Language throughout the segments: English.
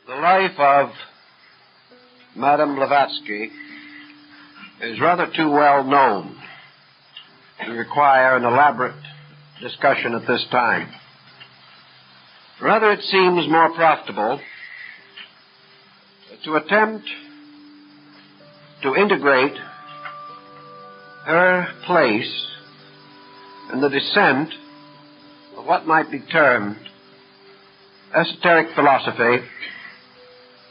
The life of Madame Blavatsky is rather too well known to require an elaborate discussion at this time. Rather, it seems more profitable to attempt to integrate her place in the descent of what might be termed esoteric philosophy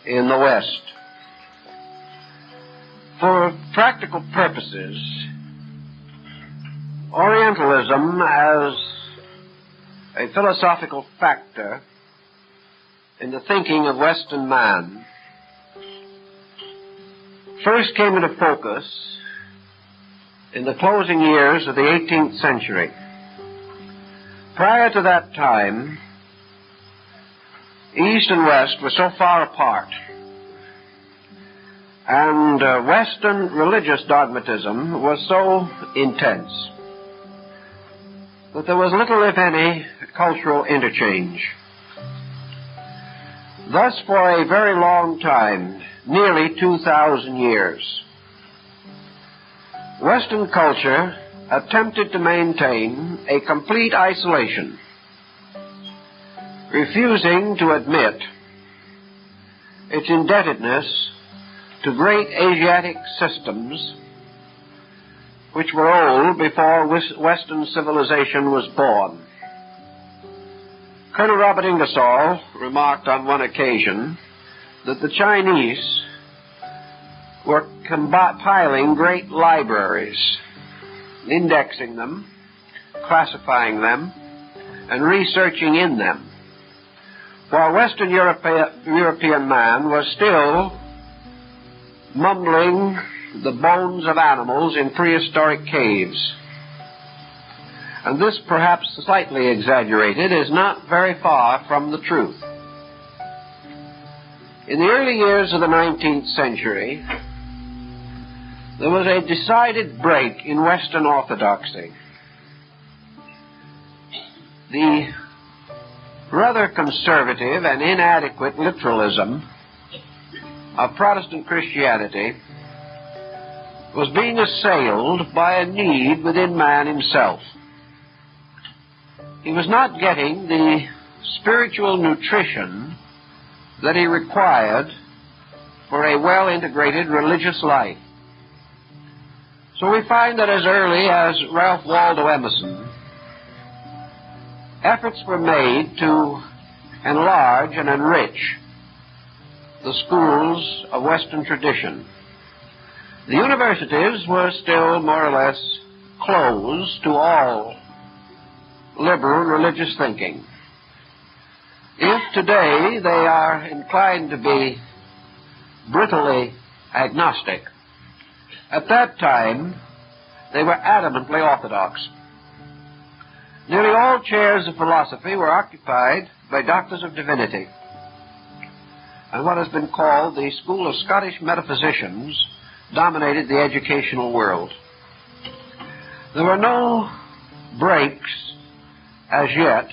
in the West. For practical purposes, Orientalism as a philosophical factor in the thinking of Western man first came into focus in the closing years of the 18th century. Prior to that time, East and West were so far apart, and Western religious dogmatism was so intense that there was little, if any, cultural interchange. Thus, for a very long time, nearly 2,000 years, Western culture attempted to maintain a complete isolation, refusing to admit its indebtedness to great Asiatic systems which were old before Western civilization was born. Colonel Robert Ingersoll remarked on one occasion that the Chinese were compiling great libraries, indexing them, classifying them, and researching in them, while Western European man was still mumbling the bones of animals in prehistoric caves. And this, perhaps slightly exaggerated, is not very far from the truth. In the early years of the 19th century, there was a decided break in Western orthodoxy. The rather conservative and inadequate literalism of Protestant Christianity was being assailed by a need within man himself. He was not getting the spiritual nutrition that he required for a well-integrated religious life. So we find that as early as Ralph Waldo Emerson, efforts were made to enlarge and enrich the schools of Western tradition. The universities were still more or less closed to all liberal religious thinking. If today they are inclined to be brutally agnostic, at that time they were adamantly orthodox. Nearly all chairs of philosophy were occupied by doctors of divinity, and what has been called the school of Scottish metaphysicians dominated the educational world. There were no breaks as yet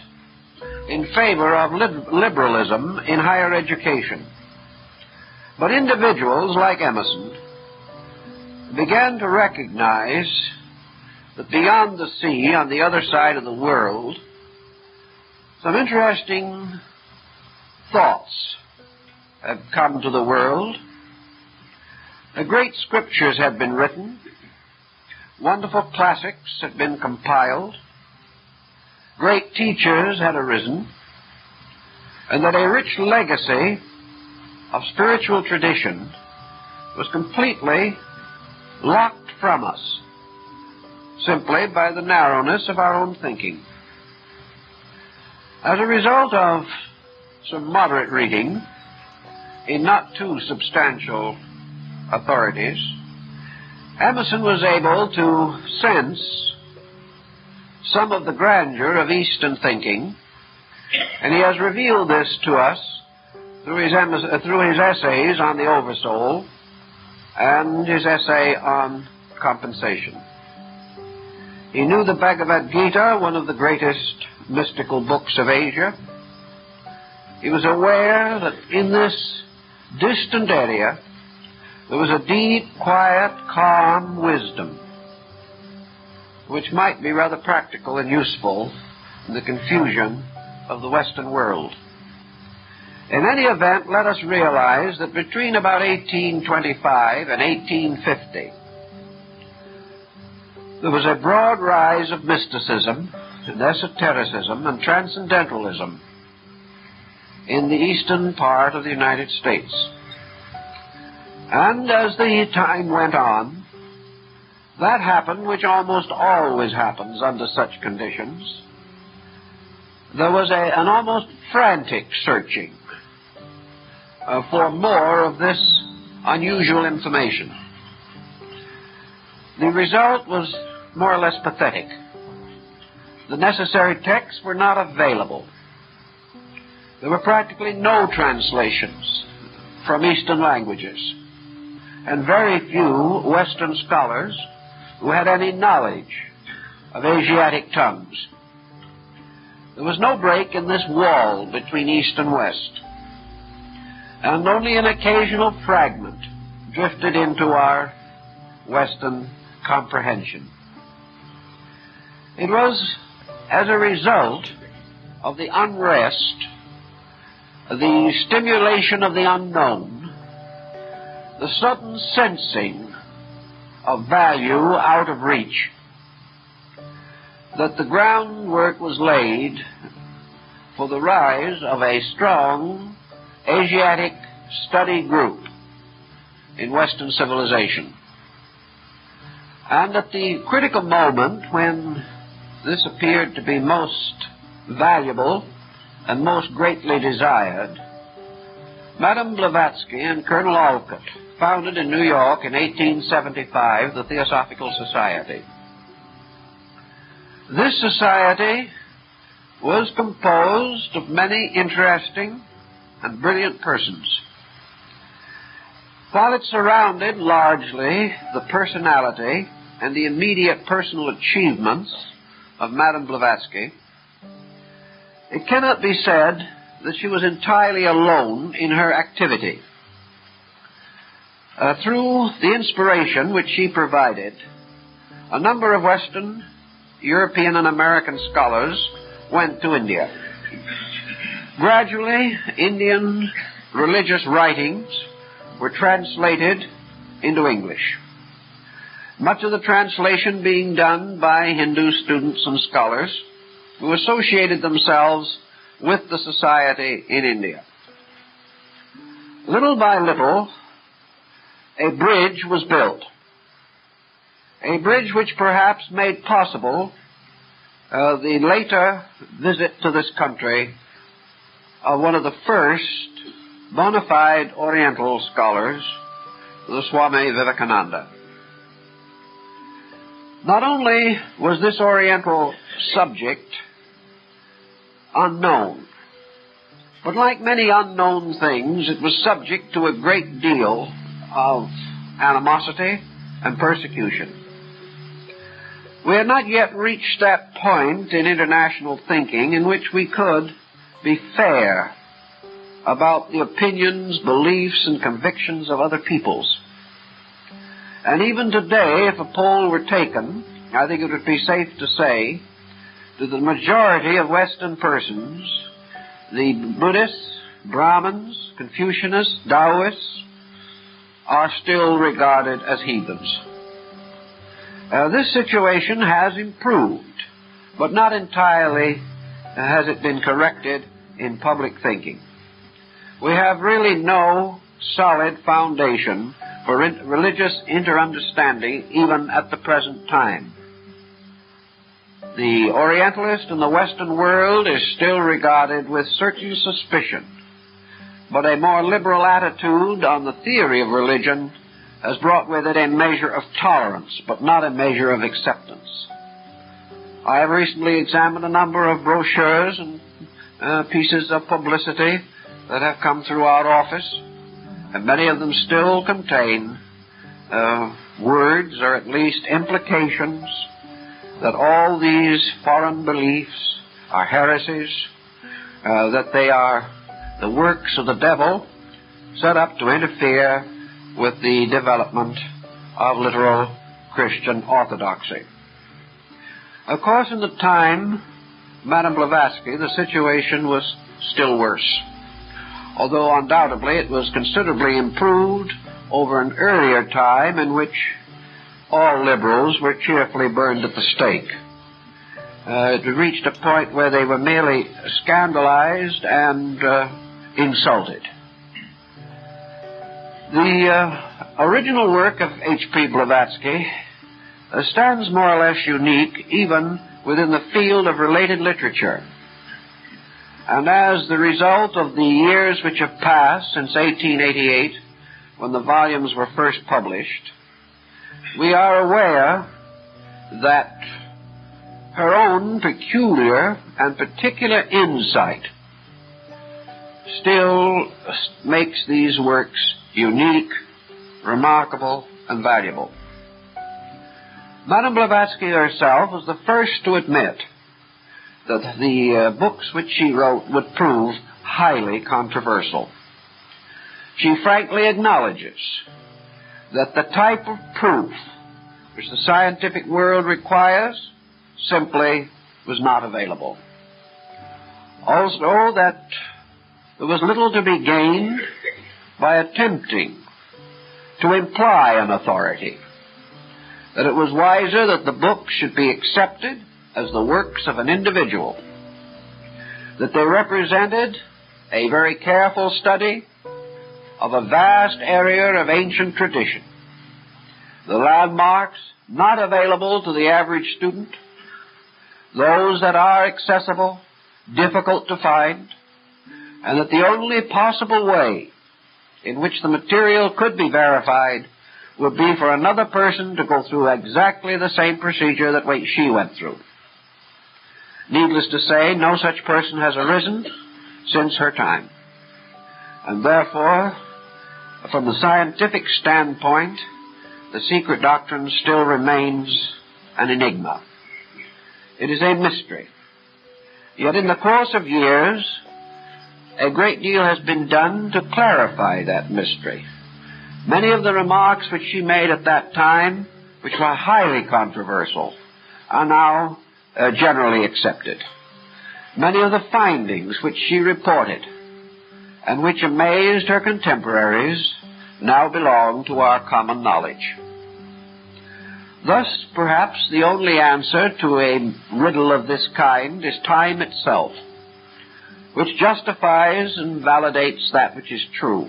in favor of liberalism in higher education, but individuals like Emerson began to recognize that beyond the sea, on the other side of the world, some interesting thoughts had come to the world. The great scriptures had been written, wonderful classics had been compiled, great teachers had arisen, and that a rich legacy of spiritual tradition was completely locked from us simply by the narrowness of our own thinking. As a result of some moderate reading in not too substantial authorities, Emerson was able to sense some of the grandeur of Eastern thinking, and he has revealed this to us through his essays on the Oversoul and his essay on compensation. He knew the Bhagavad Gita, one of the greatest mystical books of Asia, He was aware that in this distant area there was a deep, quiet, calm wisdom which might be rather practical and useful in the confusion of the Western world. In any event, let us realize that between about 1825 and 1850, there was a broad rise of mysticism and esotericism and transcendentalism in the eastern part of the United States. And as the time went on, that happened which almost always happens under such conditions. There was an almost frantic searching for more of this unusual information. The result was more or less pathetic. The necessary texts were not available. There were practically no translations from Eastern languages, and very few Western scholars who had any knowledge of Asiatic tongues. There was no break in this wall between East and West, and only an occasional fragment drifted into our Western comprehension. It was as a result of the unrest, the stimulation of the unknown, the sudden sensing of value out of reach, that the groundwork was laid for the rise of a strong Asiatic study group in Western civilization. And at the critical moment when this appeared to be most valuable and most greatly desired, Madame Blavatsky and Colonel Alcott founded in New York in 1875 the Theosophical Society. This society was composed of many interesting and brilliant persons. While it surrounded largely the personality and the immediate personal achievements of Madame Blavatsky, it cannot be said that she was entirely alone in her activity. Through the inspiration which she provided, a number of Western, European, and American scholars went to India. Gradually, Indian religious writings were translated into English, much of the translation being done by Hindu students and scholars who associated themselves with the society in India. Little by little, a bridge was built, a bridge which perhaps made possible the later visit to this country of one of the first bona fide Oriental scholars, the Swami Vivekananda. Not only was this Oriental subject unknown, but like many unknown things, it was subject to a great deal of animosity and persecution. We had not yet reached that point in international thinking in which we could be fair about the opinions, beliefs, and convictions of other peoples. And even today, if a poll were taken, I think it would be safe to say that the majority of Western persons, the Buddhists, Brahmins, Confucianists, Taoists, are still regarded as heathens. This situation has improved, but not entirely has it been corrected in public thinking. We have really no solid foundation for religious inter-understanding even at the present time. The Orientalist in the Western world is still regarded with certain suspicion, but a more liberal attitude on the theory of religion has brought with it a measure of tolerance, but not a measure of acceptance. I have recently examined a number of brochures and pieces of publicity that have come through our office, and many of them still contain words, or at least implications, that all these foreign beliefs are heresies, that they are the works of the devil set up to interfere with the development of literal Christian orthodoxy. Of course, in the time Madame Blavatsky, the situation was still worse, although undoubtedly it was considerably improved over an earlier time in which all liberals were cheerfully burned at the stake. It reached a point where they were merely scandalized and insulted. The original work of H.P. Blavatsky stands more or less unique even within the field of related literature. And as the result of the years which have passed since 1888, when the volumes were first published, we are aware that her own peculiar and particular insight still makes these works unique, remarkable, and valuable. Madame Blavatsky herself was the first to admit that the books which she wrote would prove highly controversial. She frankly acknowledges that the type of proof which the scientific world requires simply was not available. Also, that there was little to be gained by attempting to imply an authority, that it was wiser that the books should be accepted as the works of an individual, that they represented a very careful study of a vast area of ancient tradition, the landmarks not available to the average student, those that are accessible, difficult to find, and that the only possible way in which the material could be verified would be for another person to go through exactly the same procedure that she went through. Needless to say, no such person has arisen since her time. And therefore, from the scientific standpoint, the secret doctrine still remains an enigma. It is a mystery. Yet in the course of years, a great deal has been done to clarify that mystery. Many of the remarks which she made at that time, which were highly controversial, are now generally accepted. Many of the findings which she reported and which amazed her contemporaries now belong to our common knowledge. Thus, perhaps the only answer to a riddle of this kind is time itself, which justifies and validates that which is true.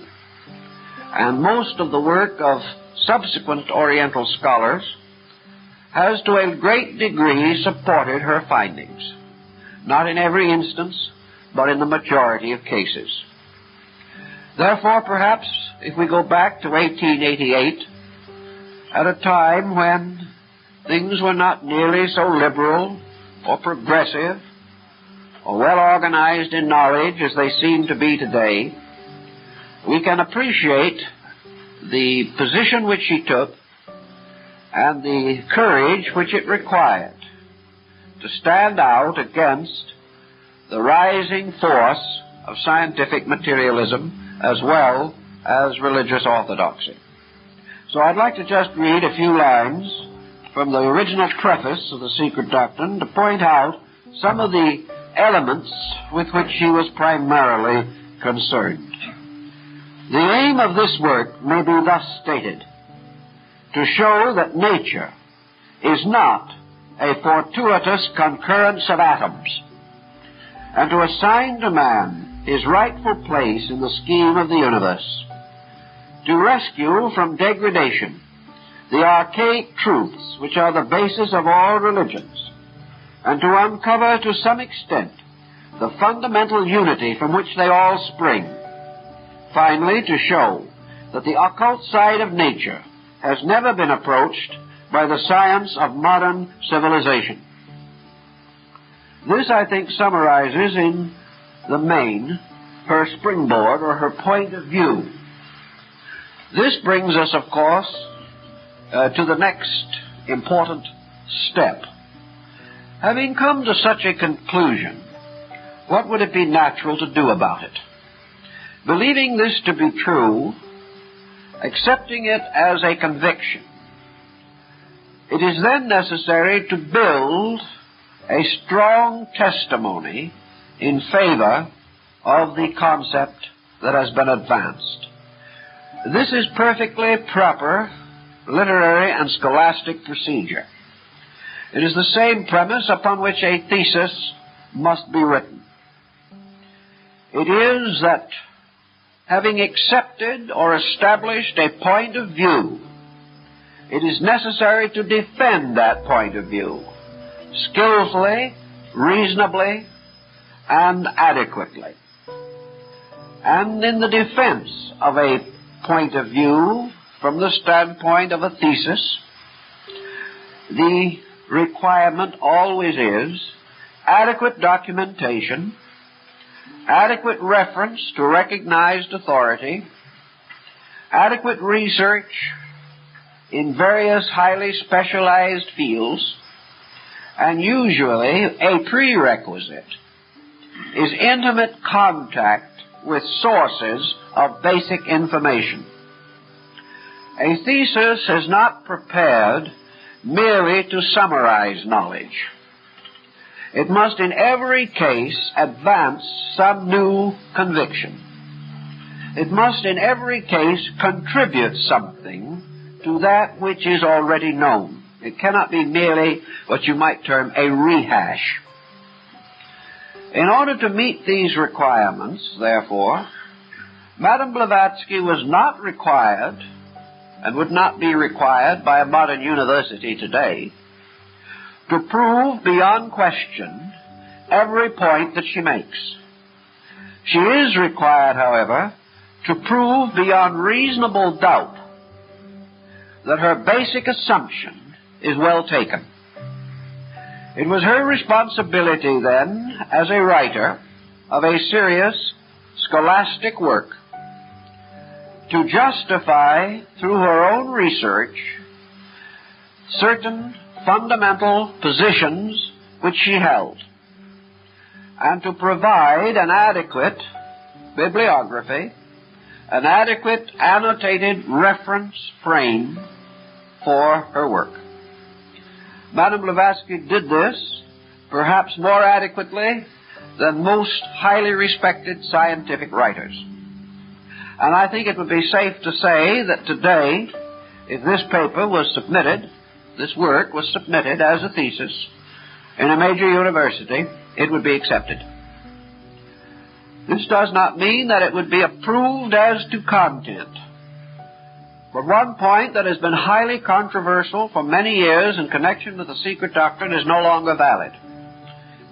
And most of the work of subsequent Oriental scholars has to a great degree supported her findings, not in every instance, but in the majority of cases. Therefore, perhaps, if we go back to 1888, at a time when things were not nearly so liberal or progressive or well organized in knowledge as they seem to be today, we can appreciate the position which she took and the courage which it required to stand out against the rising force of scientific materialism as well as religious orthodoxy. So I'd like to just read a few lines from the original preface of the Secret Doctrine to point out some of the elements with which she was primarily concerned. The aim of this work may be thus stated: to show that nature is not a fortuitous concurrence of atoms, and to assign to man his rightful place in the scheme of the universe, to rescue from degradation the archaic truths which are the basis of all religions, and to uncover to some extent the fundamental unity from which they all spring. Finally, to show that the occult side of nature has never been approached by the science of modern civilization. This, I think, summarizes in the main her springboard or her point of view. This brings us, of course, to the next important step. Having come to such a conclusion, what would it be natural to do about it? Believing this to be true, accepting it as a conviction, it is then necessary to build a strong testimony in favor of the concept that has been advanced. This is perfectly proper literary and scholastic procedure. It is the same premise upon which a thesis must be written. It is that having accepted or established a point of view, it is necessary to defend that point of view skillfully, reasonably, and adequately. And in the defense of a point of view from the standpoint of a thesis, the requirement always is adequate documentation, adequate reference to recognized authority, adequate research in various highly specialized fields, and usually a prerequisite is intimate contact with sources of basic information. A thesis is not prepared merely to summarize knowledge. It must in every case advance some new conviction. It must in every case contribute something to that which is already known. It cannot be merely what you might term a rehash. In order to meet these requirements, therefore, Madame Blavatsky was not required, and would not be required by a modern university today, to prove beyond question every point that she makes. She is required, however, to prove beyond reasonable doubt that her basic assumption is well taken. It was her responsibility then, as a writer of a serious scholastic work, to justify through her own research certain fundamental positions which she held, and to provide an adequate bibliography, an adequate annotated reference frame for her work. Madame Blavatsky did this perhaps more adequately than most highly respected scientific writers. And I think it would be safe to say that today, if this paper was submitted, this work was submitted as a thesis in a major university, it would be accepted. This does not mean that it would be approved as to content. But one point that has been highly controversial for many years in connection with the secret doctrine is no longer valid.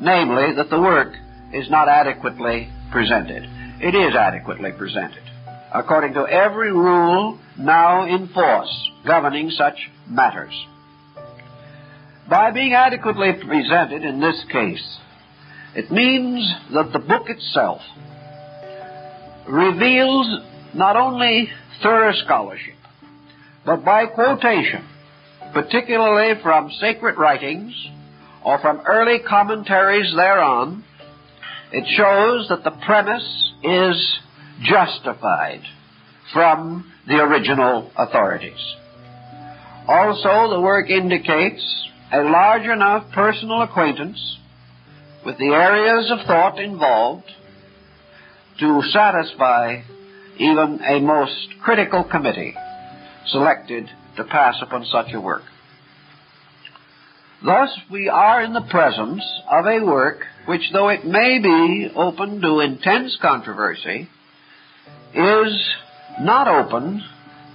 Namely, that the work is not adequately presented. It is adequately presented, according to every rule now in force governing such matters. By being adequately presented in this case, it means that the book itself reveals not only thorough scholarship, but by quotation, particularly from sacred writings or from early commentaries thereon, it shows that the premise is justified from the original authorities. Also, the work indicates a large enough personal acquaintance with the areas of thought involved to satisfy even a most critical committee selected to pass upon such a work. Thus, we are in the presence of a work which, though it may be open to intense controversy, is not open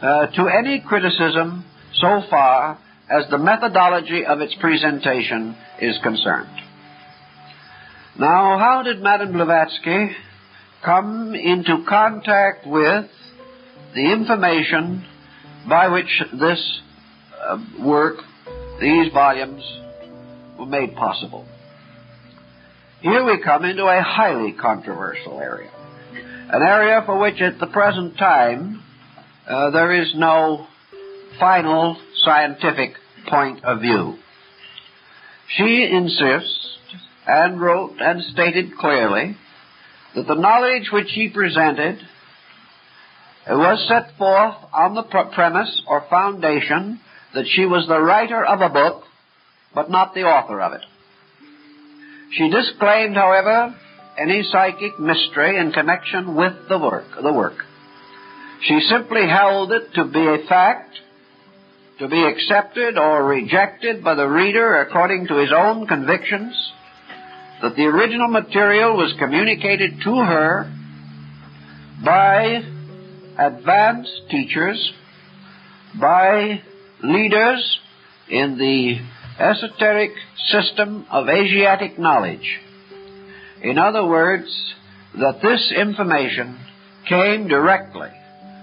to any criticism so far as the methodology of its presentation is concerned. Now, how did Madame Blavatsky come into contact with the information by which this work, these volumes, were made possible? Here we come into a highly controversial area, an area for which at the present time there is no final scientific point of view. She insists and wrote and stated clearly that the knowledge which she presented It was set forth on the premise or foundation that she was the writer of a book, but not the author of it. She disclaimed, however, any psychic mystery in connection with the work. She simply held it to be a fact, to be accepted or rejected by the reader according to his own convictions, that the original material was communicated to her by advanced teachers, by leaders in the esoteric system of Asiatic knowledge. In other words, that this information came directly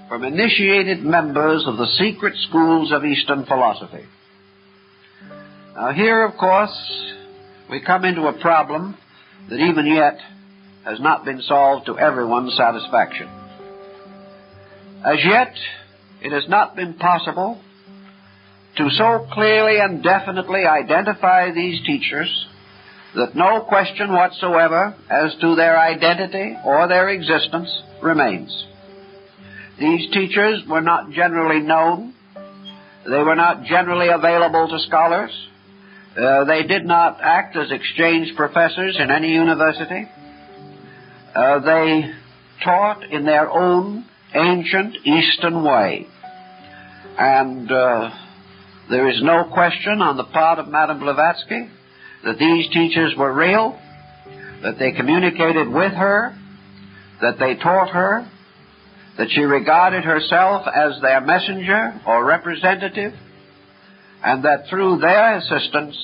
from initiated members of the secret schools of Eastern philosophy. Now here, of course, we come into a problem that even yet has not been solved to everyone's satisfaction. As yet, it has not been possible to so clearly and definitely identify these teachers that no question whatsoever as to their identity or their existence remains. These teachers were not generally known. They were not generally available to scholars. They did not act as exchange professors in any university. They taught in their own ancient Eastern way. And there is no question on the part of Madame Blavatsky that these teachers were real, that they communicated with her, that they taught her, that she regarded herself as their messenger or representative, and that through their assistance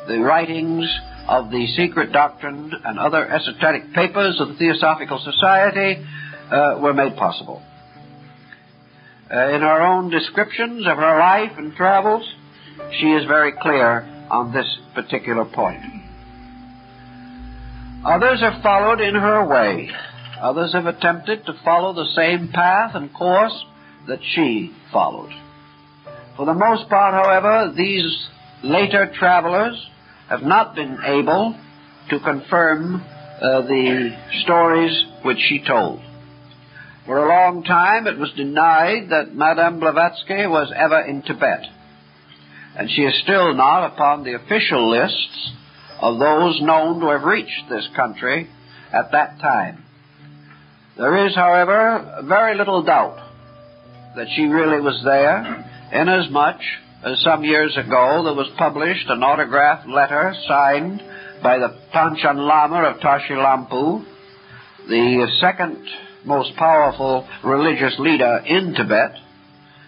the writings of the Secret Doctrine and other esoteric papers of the Theosophical Society were made possible. In her own descriptions of her life and travels, she is very clear on this particular point. Others have followed in her way. Others have attempted to follow the same path and course that she followed. For the most part, however, these later travelers have not been able to confirm the stories which she told. For a long time it was denied that Madame Blavatsky was ever in Tibet, and she is still not upon the official lists of those known to have reached this country at that time. There is, however, very little doubt that she really was there, inasmuch as some years ago there was published an autographed letter signed by the Panchen Lama of Tashilampu, the second most powerful religious leader in Tibet,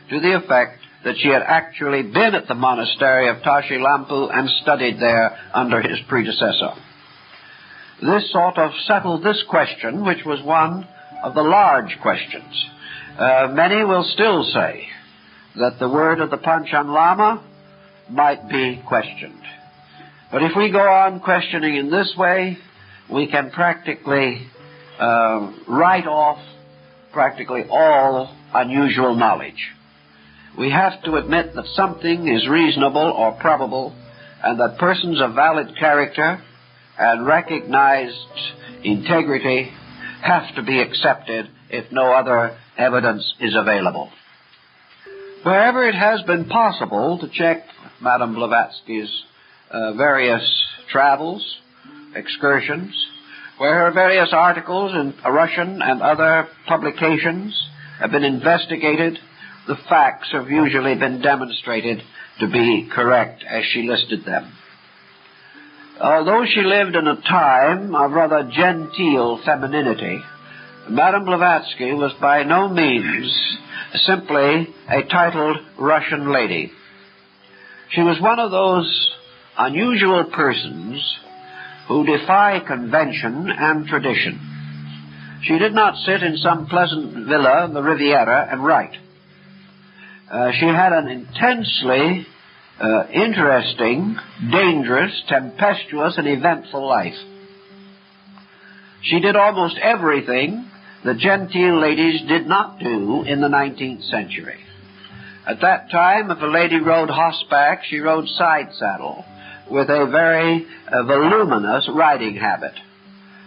to the effect that she had actually been at the monastery of Tashilampu and studied there under his predecessor. This sort of settled this question, which was one of the large questions. Many will still say that the word of the Panchen Lama might be questioned. But if we go on questioning in this way, we can practically write off practically all unusual knowledge. We have to admit that something is reasonable or probable, and that persons of valid character and recognized integrity have to be accepted if no other evidence is available. Wherever it has been possible to check Madame Blavatsky's various travels, excursions, where her various articles in Russian and other publications have been investigated, the facts have usually been demonstrated to be correct as she listed them. Although she lived in a time of rather genteel femininity, Madame Blavatsky was by no means simply a titled Russian lady. She was one of those unusual persons who defy convention and tradition. She did not sit in some pleasant villa in the Riviera and write. She had an intensely interesting, dangerous, tempestuous, and eventful life. She did almost everything the genteel ladies did not do in the 19th century. At that time, if a lady rode horseback, she rode side saddle, with a very voluminous riding habit.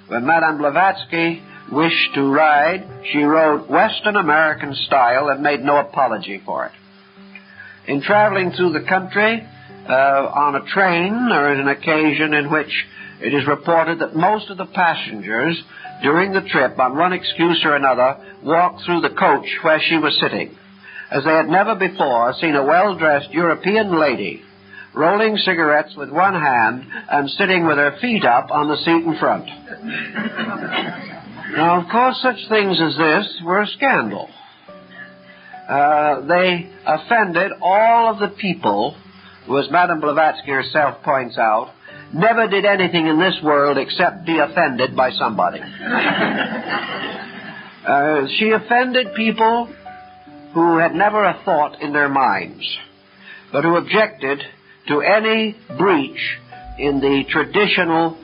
When Madame Blavatsky wished to ride, she rode Western American style and made no apology for it. In traveling through the country on a train, there is an occasion in which it is reported that most of the passengers during the trip, on one excuse or another, walked through the coach where she was sitting, as they had never before seen a well-dressed European lady rolling cigarettes with one hand and sitting with her feet up on the seat in front. Now, of course, such things as this were a scandal. They offended all of the people who, as Madame Blavatsky herself points out, never did anything in this world except be offended by somebody. She offended people who had never a thought in their minds, but who objected to any breach in the traditional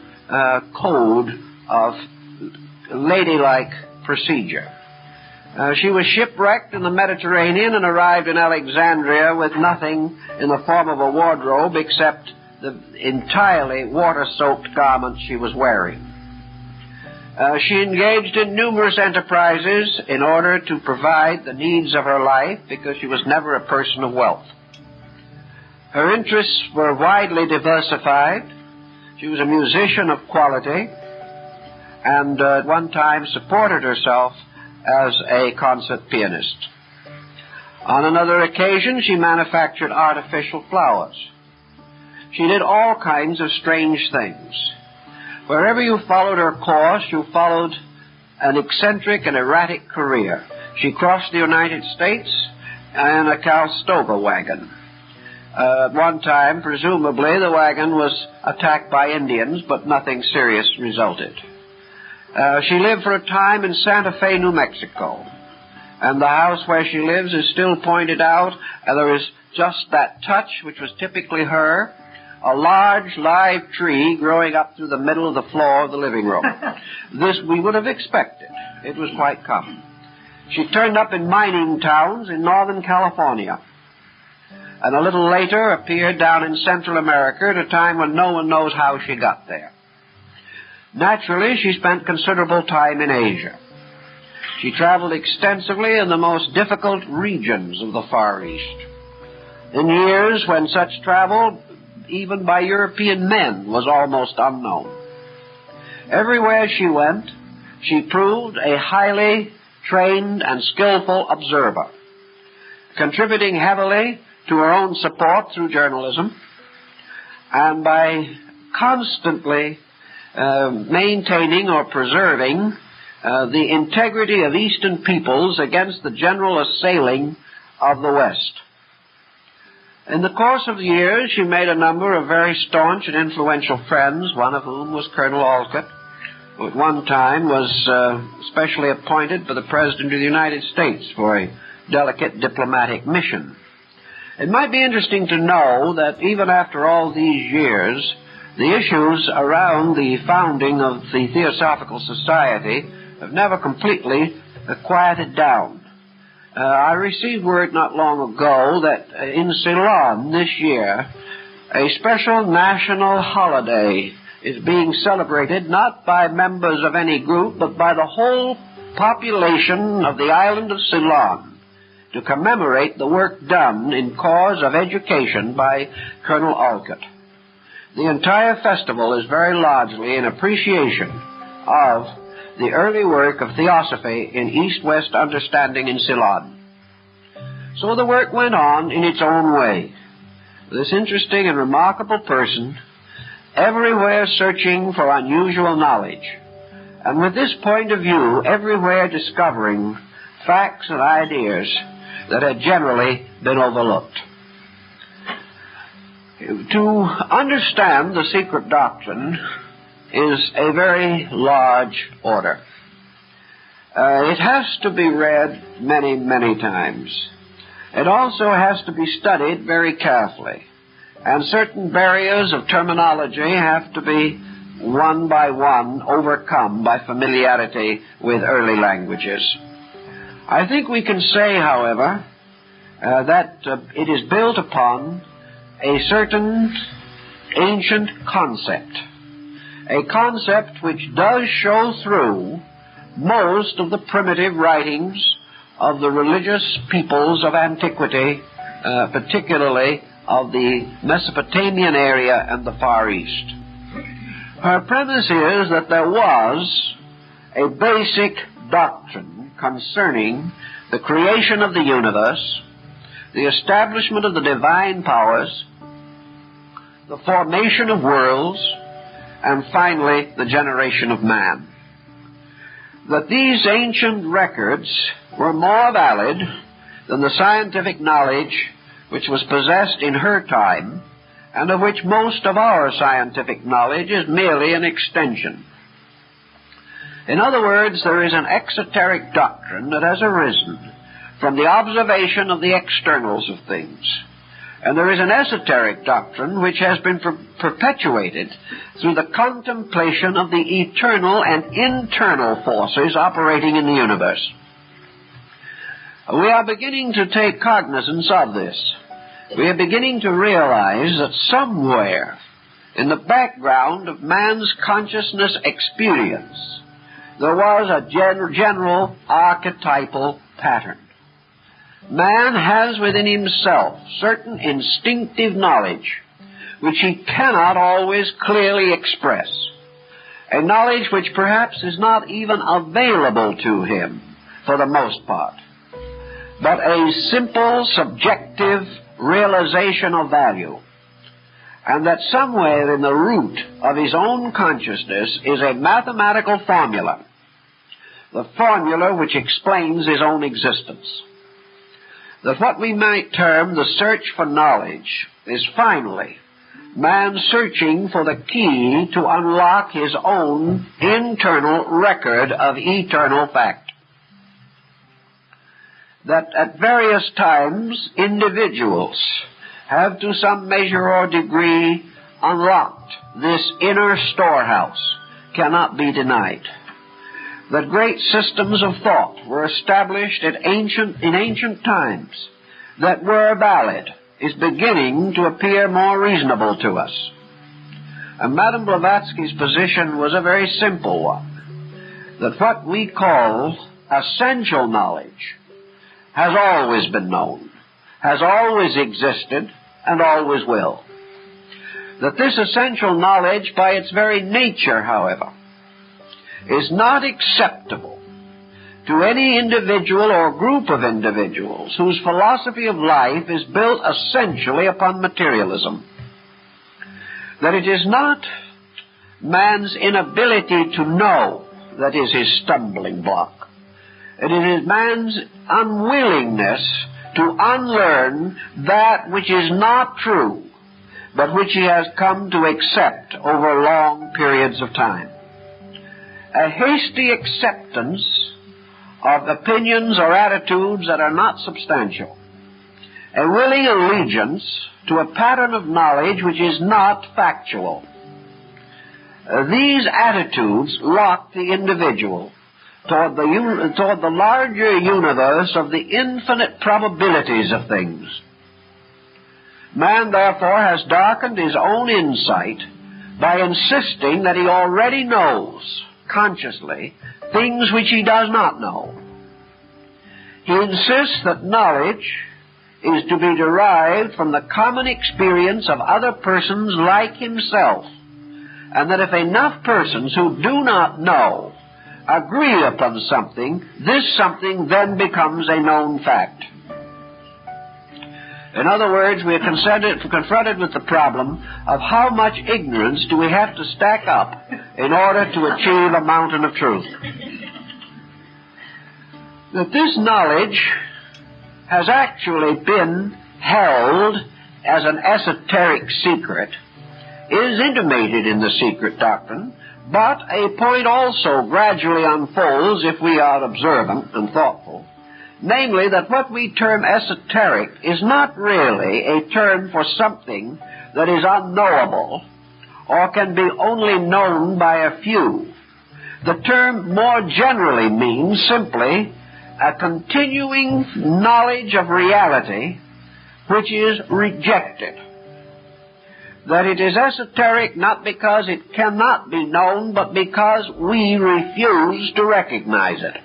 code of ladylike procedure. She was shipwrecked in the Mediterranean and arrived in Alexandria with nothing in the form of a wardrobe except the entirely water-soaked garments she was wearing. She engaged in numerous enterprises in order to provide the needs of her life because she was never a person of wealth. Her interests were widely diversified. She was a musician of quality and at one time supported herself as a concert pianist. On another occasion, she manufactured artificial flowers. She did all kinds of strange things. Wherever you followed her course, you followed an eccentric and erratic career. She crossed the United States in a Calstoga wagon. At one time, presumably, the wagon was attacked by Indians, but nothing serious resulted. She lived for a time in Santa Fe, New Mexico, and the house where she lives is still pointed out, and there is just that touch which was typically her, a large live tree growing up through the middle of the floor of the living room. This we would have expected. It was quite common. She turned up in mining towns in Northern California, and a little later appeared down in Central America at a time when no one knows how she got there. Naturally, she spent considerable time in Asia. She traveled extensively in the most difficult regions of the Far East. In years when such travel, even by European men, was almost unknown. Everywhere she went, she proved a highly trained and skillful observer, contributing heavily to her own support through journalism, and by constantly maintaining or preserving the integrity of Eastern peoples against the general assailing of the West. In the course of the years, she made a number of very staunch and influential friends, one of whom was Colonel Alcott, who at one time was specially appointed by the President of the United States for a delicate diplomatic mission. It might be interesting to know that even after all these years, the issues around the founding of the Theosophical Society have never completely quieted down. I received word not long ago that in Ceylon this year, a special national holiday is being celebrated not by members of any group, but by the whole population of the island of Ceylon to commemorate the work done in cause of education by Colonel Alcott. The entire festival is very largely an appreciation of the early work of Theosophy in East-West understanding in Ceylon. So the work went on in its own way. This interesting and remarkable person, everywhere searching for unusual knowledge, and with this point of view, everywhere discovering facts and ideas that had generally been overlooked. To understand the secret doctrine is a very large order. It has to be read many, many times. It also has to be studied very carefully, and certain barriers of terminology have to be one by one overcome by familiarity with early languages. I think we can say, however, that it is built upon a certain ancient concept, a concept which does show through most of the primitive writings of the religious peoples of antiquity, particularly of the Mesopotamian area and the Far East. Her premise is that there was a basic doctrine concerning the creation of the universe, the establishment of the divine powers, the formation of worlds, and finally the generation of man. That these ancient records were more valid than the scientific knowledge which was possessed in her time, and of which most of our scientific knowledge is merely an extension. In other words, there is an exoteric doctrine that has arisen from the observation of the externals of things. And there is an esoteric doctrine which has been perpetuated through the contemplation of the eternal and internal forces operating in the universe. We are beginning to take cognizance of this. We are beginning to realize that somewhere in the background of man's consciousness experience there was a general archetypal pattern. Man has within himself certain instinctive knowledge which he cannot always clearly express, a knowledge which perhaps is not even available to him for the most part, but a simple subjective realization of value, and that somewhere in the root of his own consciousness is a mathematical formula, the formula which explains his own existence. That what we might term the search for knowledge is finally man searching for the key to unlock his own internal record of eternal fact. That at various times individuals have to some measure or degree unlocked this inner storehouse cannot be denied. That great systems of thought were established in ancient times that were valid is beginning to appear more reasonable to us. And Madame Blavatsky's position was a very simple one, that what we call essential knowledge has always been known, has always existed, and always will. That this essential knowledge, by its very nature, however, is not acceptable to any individual or group of individuals whose philosophy of life is built essentially upon materialism. That it is not man's inability to know that is his stumbling block. It is man's unwillingness to unlearn that which is not true, but which he has come to accept over long periods of time. A hasty acceptance of opinions or attitudes that are not substantial. A willing allegiance to a pattern of knowledge which is not factual. These attitudes lock the individual toward the larger universe of the infinite probabilities of things. Man, therefore, has darkened his own insight by insisting that he already knows consciously things which he does not know. He insists that knowledge is to be derived from the common experience of other persons like himself, and that if enough persons who do not know agree upon something, this something then becomes a known fact. In other words, we are confronted with the problem of how much ignorance do we have to stack up in order to achieve a mountain of truth. That this knowledge has actually been held as an esoteric secret is intimated in the secret doctrine, but a point also gradually unfolds if we are observant and thoughtful. Namely, that what we term esoteric is not really a term for something that is unknowable or can be only known by a few. The term more generally means simply a continuing knowledge of reality which is rejected. that it is esoteric not because it cannot be known, but because we refuse to recognize it.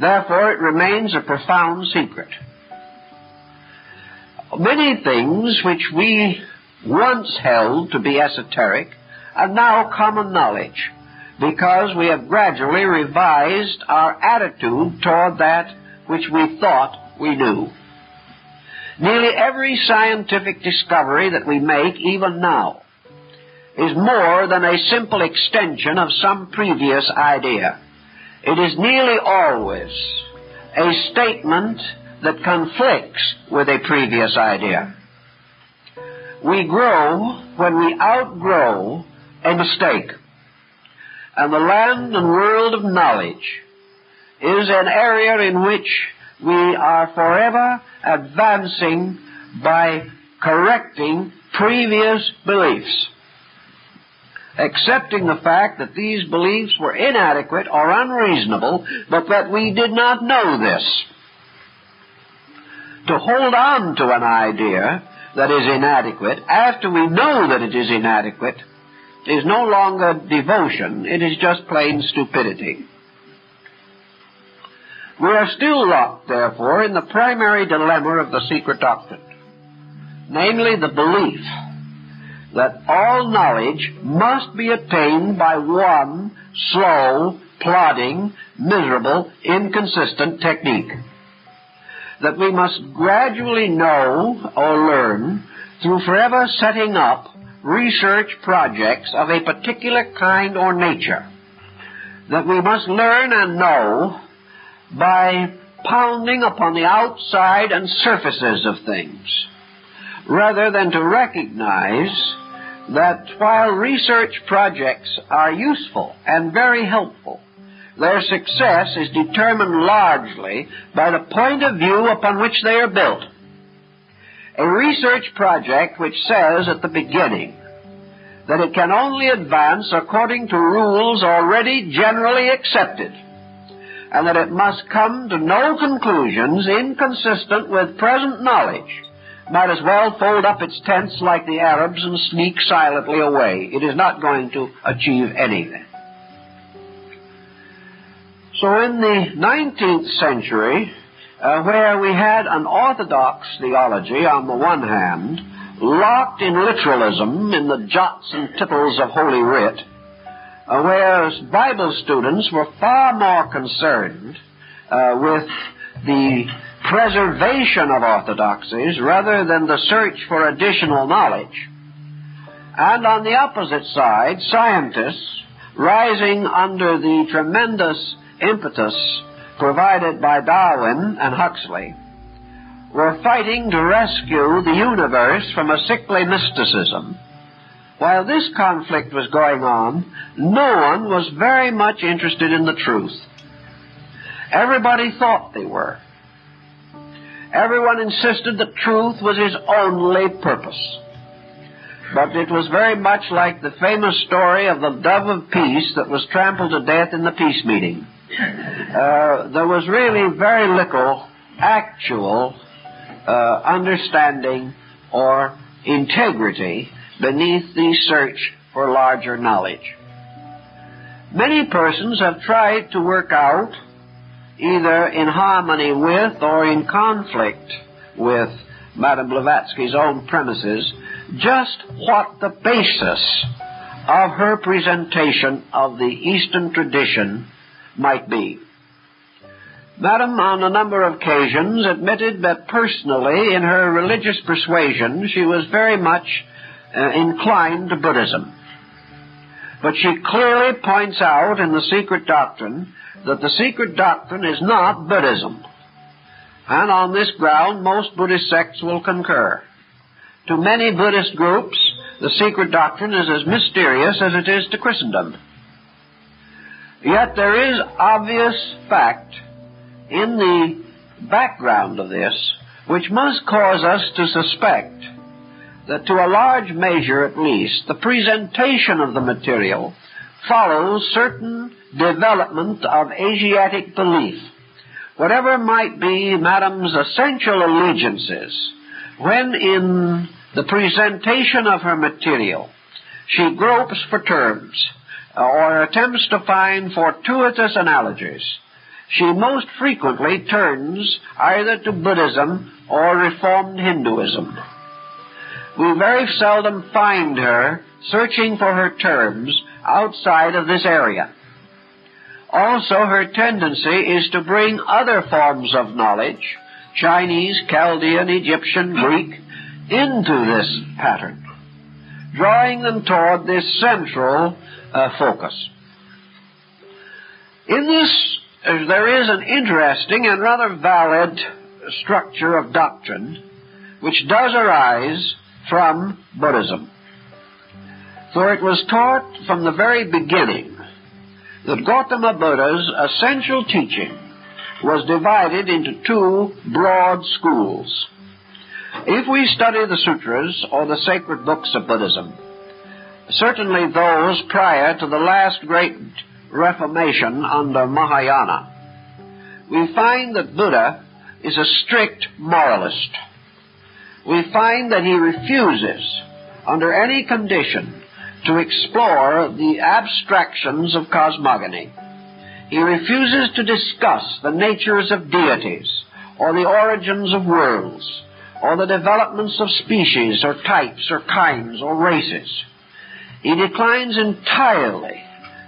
Therefore, it remains a profound secret. Many things which we once held to be esoteric are now common knowledge, because we have gradually revised our attitude toward that which we thought we knew. Nearly every scientific discovery that we make, even now, is more than a simple extension of some previous idea. It is nearly always a statement that conflicts with a previous idea. We grow when we outgrow a mistake. And the land and world of knowledge is an area in which we are forever advancing by correcting previous beliefs, accepting the fact that these beliefs were inadequate or unreasonable, but that we did not know this. To hold on to an idea that is inadequate after we know that it is inadequate is no longer devotion, it is just plain stupidity. We are still locked, therefore, in the primary dilemma of the secret doctrine, namely the belief that all knowledge must be attained by one slow, plodding, miserable, inconsistent technique. That we must gradually know or learn through forever setting up research projects of a particular kind or nature. That we must learn and know by pounding upon the outside and surfaces of things, rather than to recognize that while research projects are useful and very helpful, their success is determined largely by the point of view upon which they are built. A research project which says at the beginning that it can only advance according to rules already generally accepted, and that it must come to no conclusions inconsistent with present knowledge, might as well fold up its tents like the Arabs and sneak silently away. It is not going to achieve anything. So in the 19th century, where we had an orthodox theology on the one hand, locked in literalism in the jots and tittles of Holy Writ, whereas Bible students were far more concerned with the preservation of orthodoxies rather than the search for additional knowledge. And on the opposite side, scientists, rising under the tremendous impetus provided by Darwin and Huxley, were fighting to rescue the universe from a sickly mysticism. While this conflict was going on, no one was very much interested in the truth. Everybody thought they were. Everyone insisted that truth was his only purpose. But it was very much like the famous story of the dove of peace that was trampled to death in the peace meeting. There was really very little actual understanding or integrity beneath the search for larger knowledge. Many persons have tried to work out, either in harmony with or in conflict with Madame Blavatsky's own premises, just what the basis of her presentation of the Eastern tradition might be. Madame, on a number of occasions, admitted that personally, in her religious persuasion, she was very much inclined to Buddhism. But she clearly points out in the secret doctrine that the secret doctrine is not Buddhism. And on this ground, most Buddhist sects will concur. To many Buddhist groups, the secret doctrine is as mysterious as it is to Christendom. Yet there is obvious fact in the background of this which must cause us to suspect that to a large measure at least, the presentation of the material follows certain development of Asiatic belief. Whatever might be Madame's essential allegiances, when in the presentation of her material. She gropes for terms, or attempts to find fortuitous analogies. She most frequently turns either to Buddhism or Reformed Hinduism. We very seldom find her searching for her terms outside of this area. Also, her tendency is to bring other forms of knowledge, Chinese, Chaldean, Egyptian, Greek, into this pattern, drawing them toward this central focus. In this, there is an interesting and rather valid structure of doctrine which does arise from Buddhism. For it was taught from the very beginning that Gautama Buddha's essential teaching was divided into two broad schools. If we study the sutras or the sacred books of Buddhism, certainly those prior to the last great Reformation under Mahayana, we find that Buddha is a strict moralist. We find that he refuses, under any condition, to explore the abstractions of cosmogony. He refuses to discuss the natures of deities, or the origins of worlds, or the developments of species, or types, or kinds, or races. He declines entirely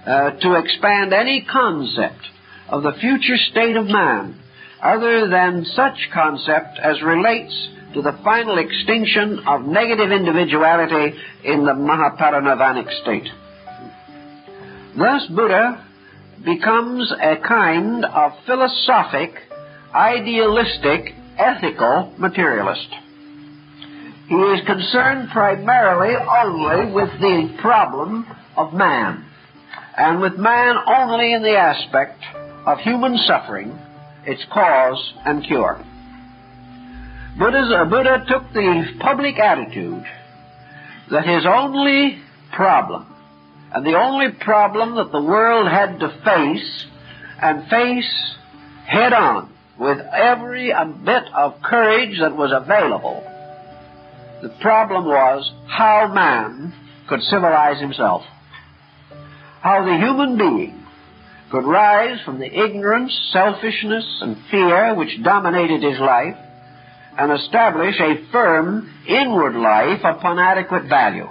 to expand any concept of the future state of man, other than such concept as relates to the final extinction of negative individuality in the Mahaparinirvanic state. Thus, Buddha becomes a kind of philosophic, idealistic, ethical materialist. He is concerned primarily only with the problem of man, and with man only in the aspect of human suffering, its cause and cure. Buddha took the public attitude that his only problem, and the only problem that the world had to face, and face head-on with every bit of courage that was available, the problem was how man could civilize himself, how the human being could rise from the ignorance, selfishness, and fear which dominated his life, and establish a firm inward life upon adequate value.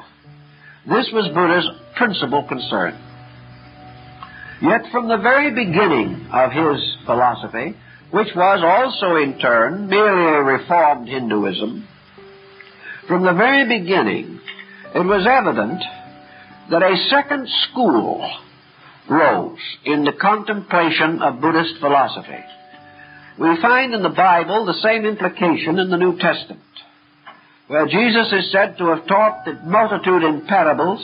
This was Buddha's principal concern. Yet from the very beginning of his philosophy, which was also in turn merely a reformed Hinduism, from the very beginning it was evident that a second school rose in the contemplation of Buddhist philosophy. We find in the Bible the same implication in the New Testament, where Jesus is said to have taught the multitude in parables,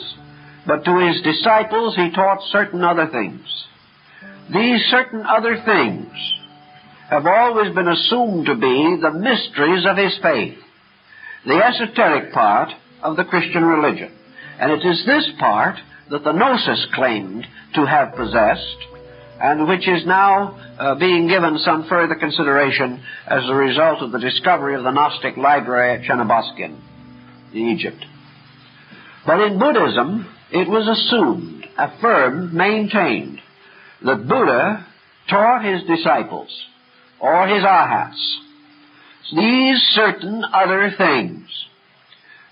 but to his disciples he taught certain other things. These certain other things have always been assumed to be the mysteries of his faith, the esoteric part of the Christian religion. And it is this part that the Gnosis claimed to have possessed, and which is now being given some further consideration as a result of the discovery of the Gnostic library at Chenaboskin in Egypt. But in Buddhism, it was assumed, affirmed, maintained, that Buddha taught his disciples, or his arhats, these certain other things,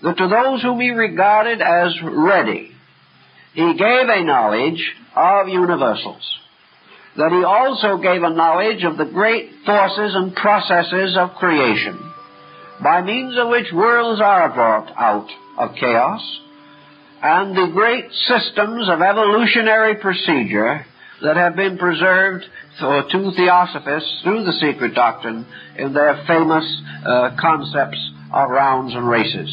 that to those whom he regarded as ready, he gave a knowledge of universals, that he also gave a knowledge of the great forces and processes of creation, by means of which worlds are brought out of chaos, and the great systems of evolutionary procedure that have been preserved to theosophists through the secret doctrine in their famous concepts of rounds and races.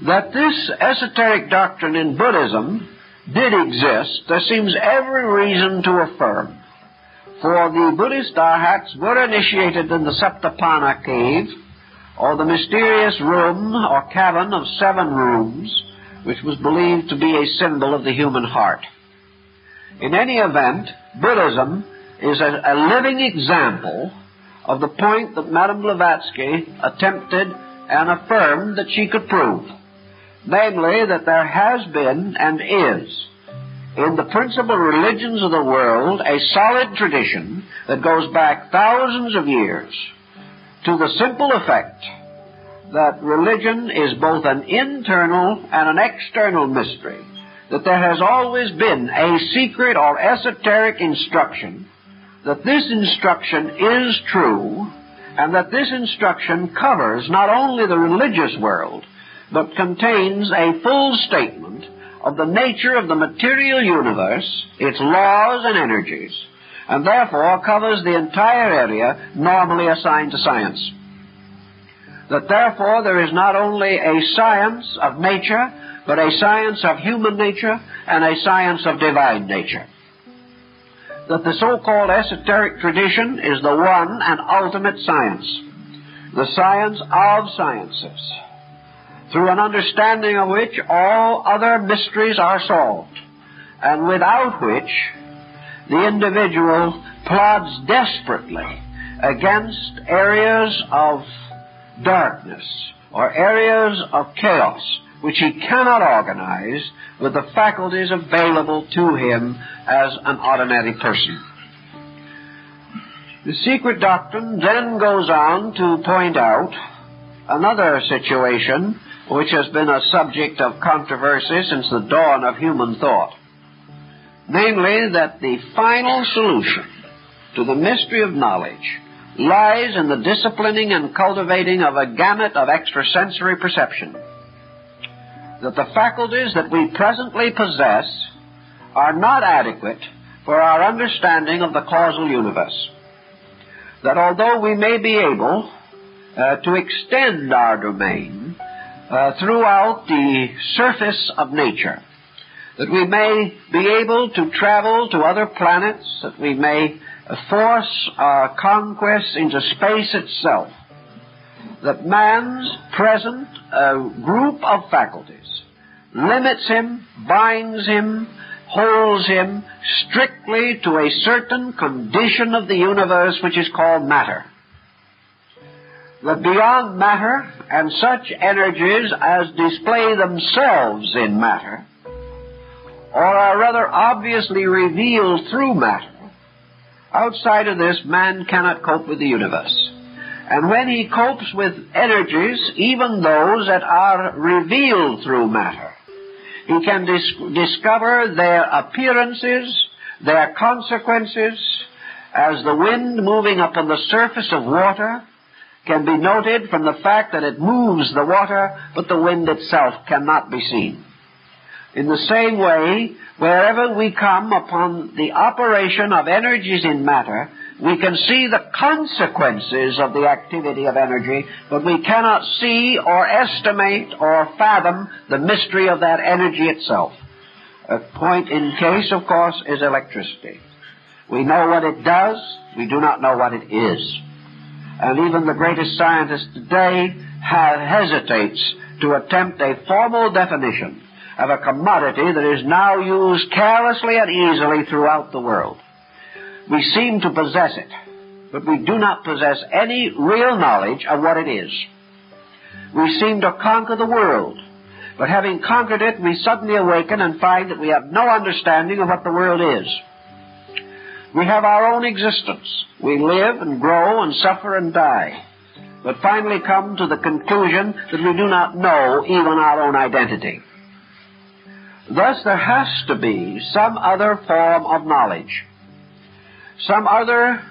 That this esoteric doctrine in Buddhism did exist, there seems every reason to affirm. For the Buddhist arhats were initiated in the Saptapana cave, or the mysterious room or cavern of 7 rooms, which was believed to be a symbol of the human heart. In any event, Buddhism is a living example of the point that Madame Blavatsky attempted and affirmed that she could prove, namely that there has been and is in the principal religions of the world a solid tradition that goes back thousands of years to the simple effect that religion is both an internal and an external mystery, that there has always been a secret or esoteric instruction, that this instruction is true, and that this instruction covers not only the religious world, but contains a full statement of the nature of the material universe, its laws and energies, and therefore covers the entire area normally assigned to science. That therefore there is not only a science of nature, but a science of human nature and a science of divine nature. That the so-called esoteric tradition is the one and ultimate science, the science of sciences, through an understanding of which all other mysteries are solved, and without which the individual plods desperately against areas of darkness or areas of chaos which he cannot organize with the faculties available to him as an ordinary person. The secret doctrine then goes on to point out another situation which has been a subject of controversy since the dawn of human thought, namely that the final solution to the mystery of knowledge lies in the disciplining and cultivating of a gamut of extrasensory perception, that the faculties that we presently possess are not adequate for our understanding of the causal universe, that although we may be able to extend our domain throughout the surface of nature, that we may be able to travel to other planets, that we may force our conquests into space itself, that man's present group of faculties limits him, binds him, holds him strictly to a certain condition of the universe which is called matter. That beyond matter and such energies as display themselves in matter, or are rather obviously revealed through matter, outside of this man cannot cope with the universe. And when he copes with energies, even those that are revealed through matter, he can discover their appearances, their consequences, as the wind moving upon the surface of water can be noted from the fact that it moves the water, but the wind itself cannot be seen. In the same way, wherever we come upon the operation of energies in matter, we can see the consequences of the activity of energy, but we cannot see or estimate or fathom the mystery of that energy itself. A point in case, of course, is electricity. We know what it does, we do not know what it is. And even the greatest scientist today hesitates to attempt a formal definition of a commodity that is now used carelessly and easily throughout the world. We seem to possess it, but we do not possess any real knowledge of what it is. We seem to conquer the world, but having conquered it, we suddenly awaken and find that we have no understanding of what the world is. We have our own existence. We live and grow and suffer and die, but finally come to the conclusion that we do not know even our own identity. Thus, there has to be some other form of knowledge, some other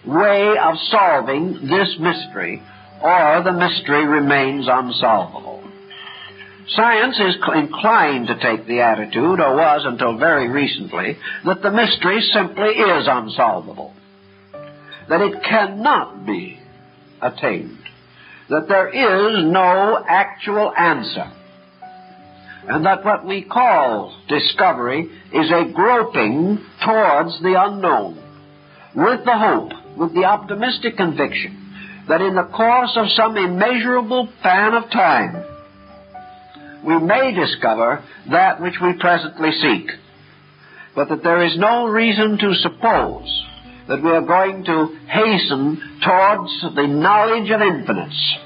way of solving this mystery, or the mystery remains unsolvable. Science is inclined to take the attitude, or was until very recently, that the mystery simply is unsolvable, that it cannot be attained, that there is no actual answer, and that what we call discovery is a groping towards the unknown, with the hope, with the optimistic conviction that in the course of some immeasurable span of time we may discover that which we presently seek, but that there is no reason to suppose that we are going to hasten towards the knowledge of infinites,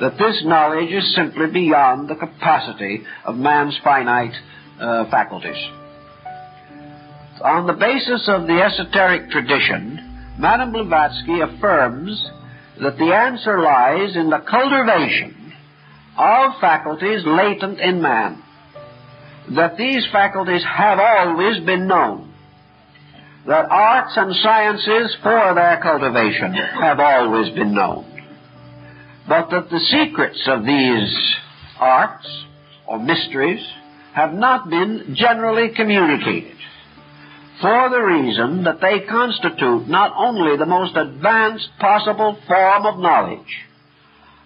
that this knowledge is simply beyond the capacity of man's finite faculties. On the basis of the esoteric tradition, Madame Blavatsky affirms that the answer lies in the cultivation of faculties latent in man, that these faculties have always been known, that arts and sciences for their cultivation have always been known, but that the secrets of these arts or mysteries have not been generally communicated, for the reason that they constitute not only the most advanced possible form of knowledge,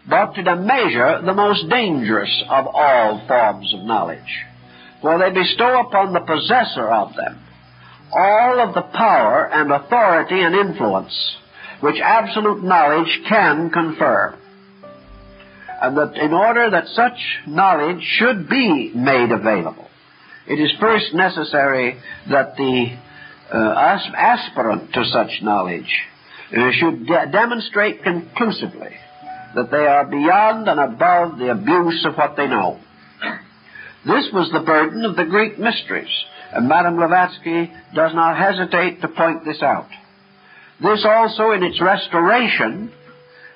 but to the measure the most dangerous of all forms of knowledge, for they bestow upon the possessor of them all of the power and authority and influence which absolute knowledge can confer. And that in order that such knowledge should be made available, it is first necessary that the aspirant to such knowledge should demonstrate conclusively that they are beyond and above the abuse of what they know. This was the burden of the Greek mysteries, and Madame Blavatsky does not hesitate to point this out. This also, in its restoration,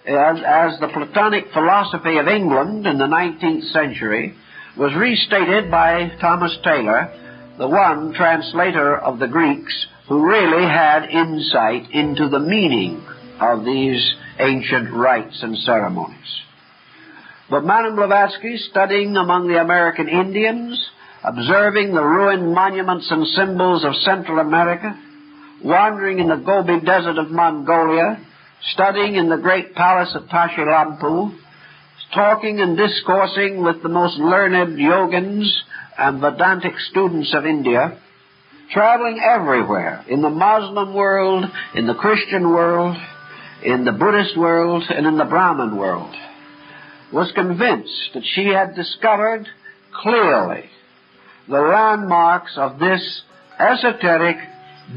as the Platonic philosophy of England in the 19th century, was restated by Thomas Taylor, the one translator of the Greeks who really had insight into the meaning of these ancient rites and ceremonies. But Madame Blavatsky, studying among the American Indians, observing the ruined monuments and symbols of Central America, wandering in the Gobi Desert of Mongolia, studying in the great palace at Pashilampu, talking and discoursing with the most learned yogins and Vedantic students of India, traveling everywhere, in the Muslim world, in the Christian world, in the Buddhist world, and in the Brahmin world, was convinced that she had discovered clearly the landmarks of this esoteric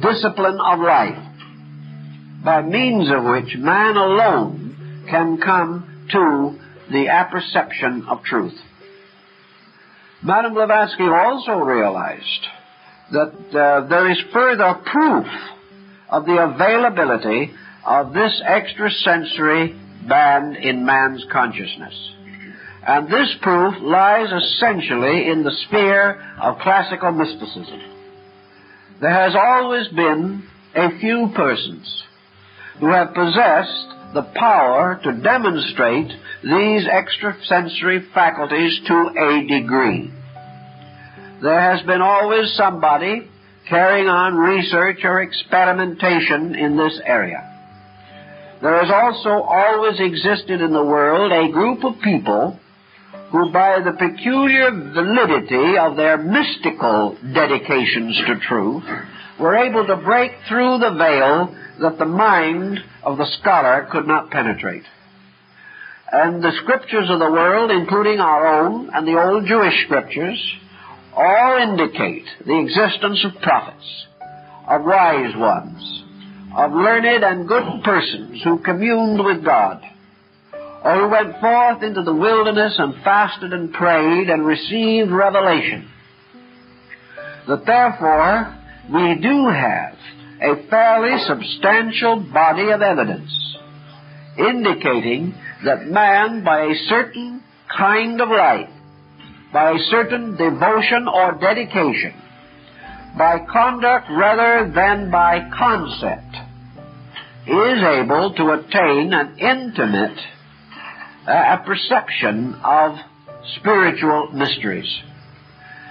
discipline of life, by means of which man alone can come to the apperception of truth. Madame Blavatsky also realized that there is further proof of the availability of this extrasensory band in man's consciousness. And this proof lies essentially in the sphere of classical mysticism. There has always been a few persons who have possessed the power to demonstrate these extrasensory faculties to a degree. There has been always somebody carrying on research or experimentation in this area. There has also always existed in the world a group of people who, by the peculiar validity of their mystical dedications to truth, were able to break through the veil that the mind of the scholar could not penetrate. And the scriptures of the world, including our own and the old Jewish scriptures, all indicate the existence of prophets, of wise ones, of learned and good persons who communed with God, or who went forth into the wilderness and fasted and prayed and received revelation. That therefore we do have a fairly substantial body of evidence indicating that man, by a certain kind of life, by a certain devotion or dedication, by conduct rather than by concept, is able to attain an intimate perception of spiritual mysteries.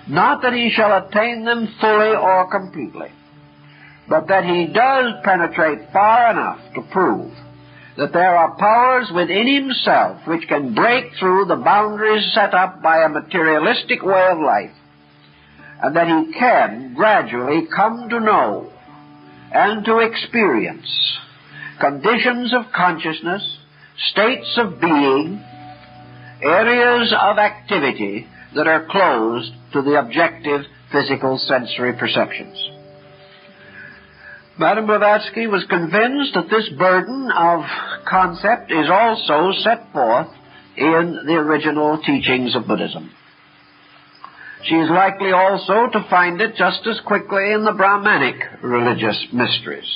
Not that he shall attain them fully or completely, but that he does penetrate far enough to prove that there are powers within himself which can break through the boundaries set up by a materialistic way of life, and that he can gradually come to know and to experience conditions of consciousness, states of being, areas of activity that are closed to the objective physical sensory perceptions. Madame Blavatsky was convinced that this burden of concept is also set forth in the original teachings of Buddhism. She is likely also to find it just as quickly in the Brahmanic religious mysteries.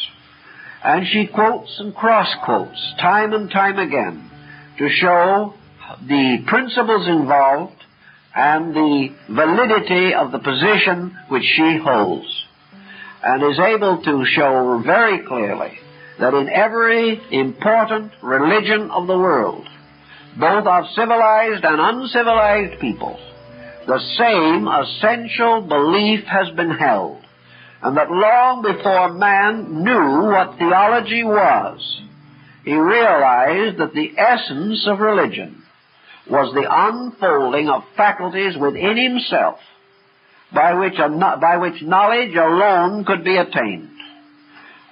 And she quotes and cross-quotes time and time again to show the principles involved and the validity of the position which she holds, and is able to show very clearly that in every important religion of the world, both of civilized and uncivilized people, the same essential belief has been held, and that long before man knew what theology was, he realized that the essence of religion was the unfolding of faculties within himself by which knowledge alone could be attained,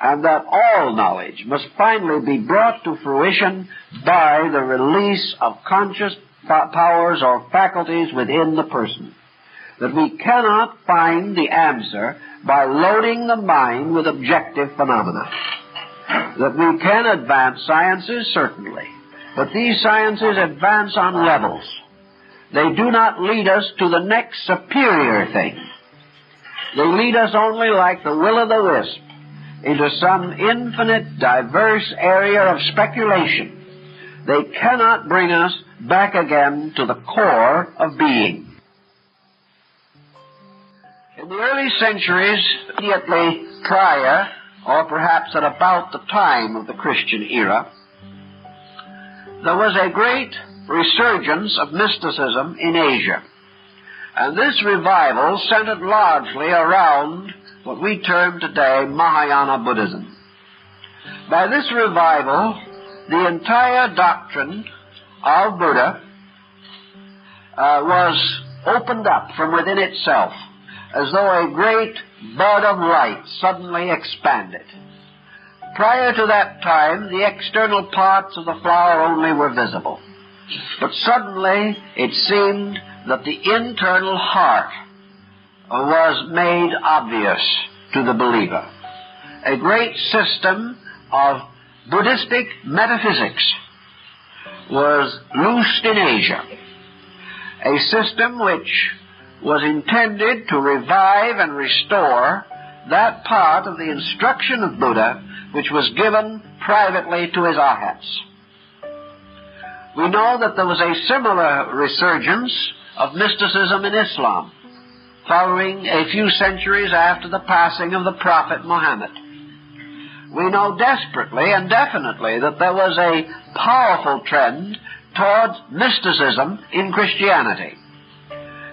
and that all knowledge must finally be brought to fruition by the release of conscious powers or faculties within the person. That we cannot find the answer by loading the mind with objective phenomena. That we can advance sciences, certainly, but these sciences advance on levels. They do not lead us to the next superior thing. They lead us only like the will-o'-the-wisp into some infinite, diverse area of speculation. They cannot bring us back again to the core of being. In the early centuries, immediately prior, or perhaps at about the time of the Christian era, there was a great resurgence of mysticism in Asia. And this revival centered largely around what we term today Mahayana Buddhism. By this revival, the entire doctrine of Buddha was opened up from within itself, as though a great bud of light suddenly expanded. Prior to that time, the external parts of the flower only were visible. But suddenly, it seemed that the internal heart was made obvious to the believer. A great system of Buddhistic metaphysics was loosed in Asia. A system which was intended to revive and restore that part of the instruction of Buddha which was given privately to his arhats. We know that there was a similar resurgence of mysticism in Islam, following a few centuries after the passing of the Prophet Muhammad. We know desperately and definitely that there was a powerful trend towards mysticism in Christianity,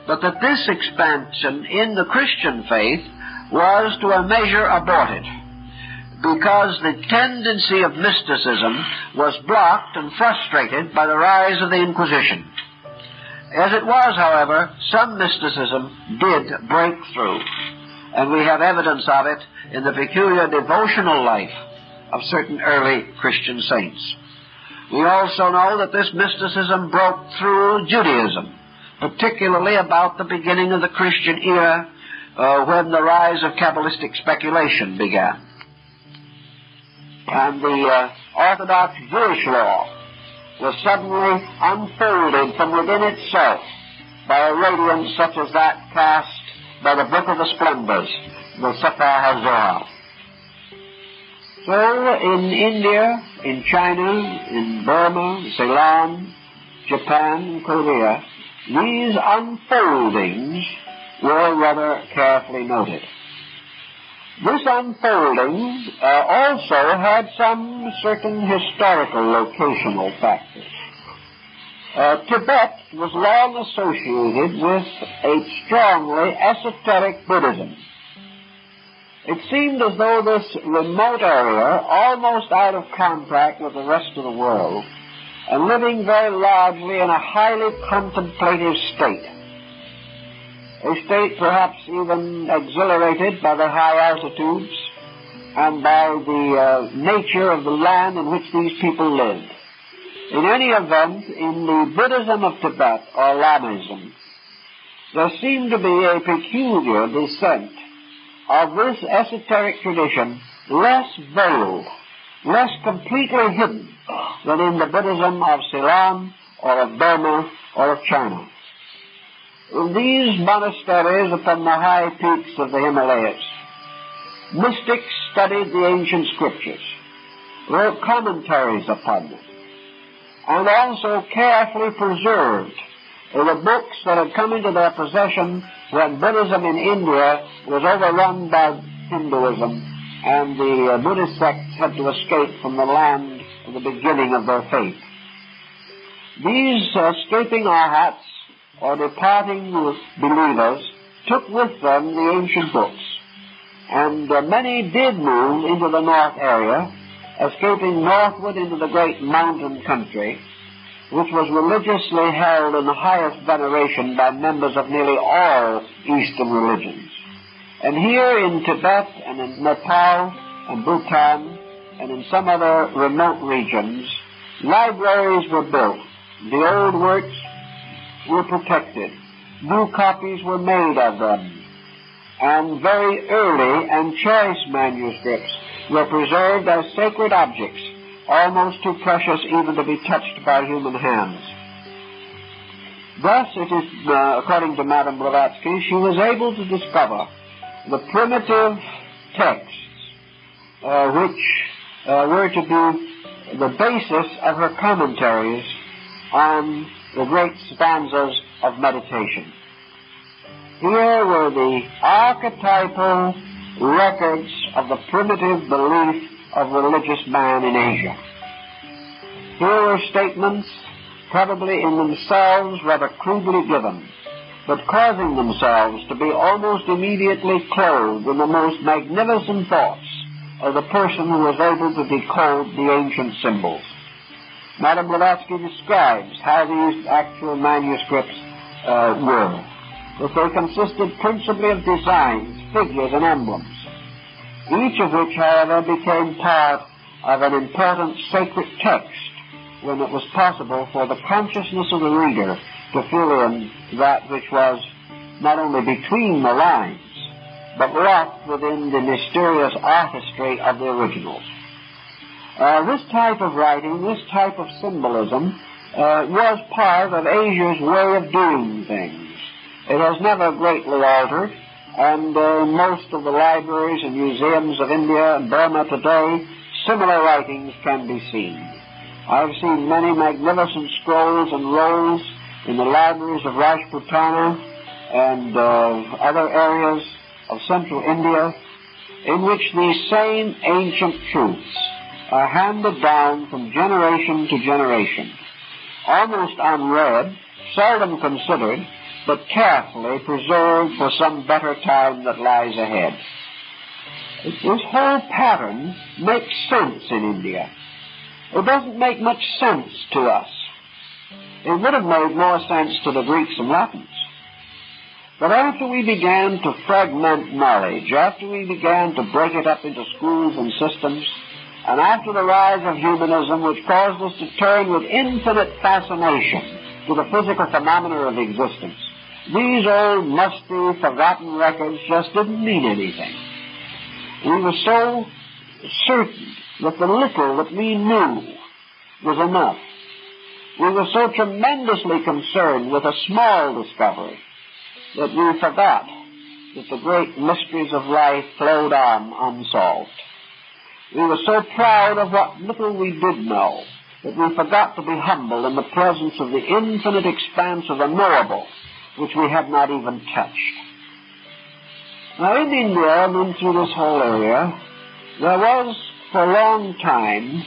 but that this expansion in the Christian faith was to a measure aborted, because the tendency of mysticism was blocked and frustrated by the rise of the Inquisition. As it was, however, some mysticism did break through, and we have evidence of it in the peculiar devotional life of certain early Christian saints. We also know that this mysticism broke through Judaism, particularly about the beginning of the Christian era, when the rise of Kabbalistic speculation began. And the Orthodox Jewish law was suddenly unfolded from within itself by a radiance such as that cast by the Book of the Splendors, the Sefer HaZohar. So in India, in China, in Burma, Ceylon, Japan, and Korea, these unfoldings were rather carefully noted. This unfolding also had some certain historical locational factors. Tibet was long associated with a strongly esoteric Buddhism. It seemed as though this remote area, almost out of contact with the rest of the world, and living very largely in a highly contemplative state, a state perhaps even exhilarated by the high altitudes and by the nature of the land in which these people lived. In any event, in the Buddhism of Tibet, or Lamism, there seemed to be a peculiar descent of this esoteric tradition, less veiled, less completely hidden than in the Buddhism of Ceylon or of Burma, or of China. These monasteries upon the high peaks of the Himalayas, mystics studied the ancient scriptures, wrote commentaries upon them, and also carefully preserved the books that had come into their possession when Buddhism in India was overrun by Hinduism, and the Buddhist sects had to escape from the land of the beginning of their faith. These escaping arhats, or departing believers, took with them the ancient books, and many did move into the north area, escaping northward into the great mountain country, which was religiously held in the highest veneration by members of nearly all Eastern religions. And here in Tibet and in Nepal and Bhutan and in some other remote regions, libraries were built. The old works were protected. New copies were made of them. And very early and choice manuscripts were preserved as sacred objects, almost too precious even to be touched by human hands. Thus, it is, according to Madame Blavatsky, she was able to discover the primitive texts which were to be the basis of her commentaries on the great stanzas of meditation. Here were the archetypal records of the primitive belief of religious man in Asia. Here were statements probably in themselves rather crudely given, but causing themselves to be almost immediately clothed in the most magnificent thoughts of the person who was able to decode the ancient symbols. Madame Blavatsky describes how these actual manuscripts were. That they consisted principally of designs, figures, and emblems, each of which, however, became part of an important sacred text when it was possible for the consciousness of the reader to fill in that which was not only between the lines, but wrapped within the mysterious artistry of the originals. This type of writing, this type of symbolism, was part of Asia's way of doing things. It has never greatly altered, and in most of the libraries and museums of India and Burma today, similar writings can be seen. I've seen many magnificent scrolls and rolls in the libraries of Rajputana and other areas of central India, in which these same ancient truths are handed down from generation to generation, almost unread, seldom considered, but carefully preserved for some better time that lies ahead. This whole pattern makes sense in India. It doesn't make much sense to us. It would have made more sense to the Greeks and Latins. But after we began to fragment knowledge, after we began to break it up into schools and systems, and after the rise of humanism, which caused us to turn with infinite fascination to the physical phenomena of existence, these old, musty, forgotten records just didn't mean anything. We were so certain that the little that we knew was enough. We were so tremendously concerned with a small discovery that we forgot that the great mysteries of life flowed on unsolved. We were so proud of what little we did know that we forgot to be humble in the presence of the infinite expanse of the knowable, which we had not even touched. Now, in India and through this whole area, there was for a long time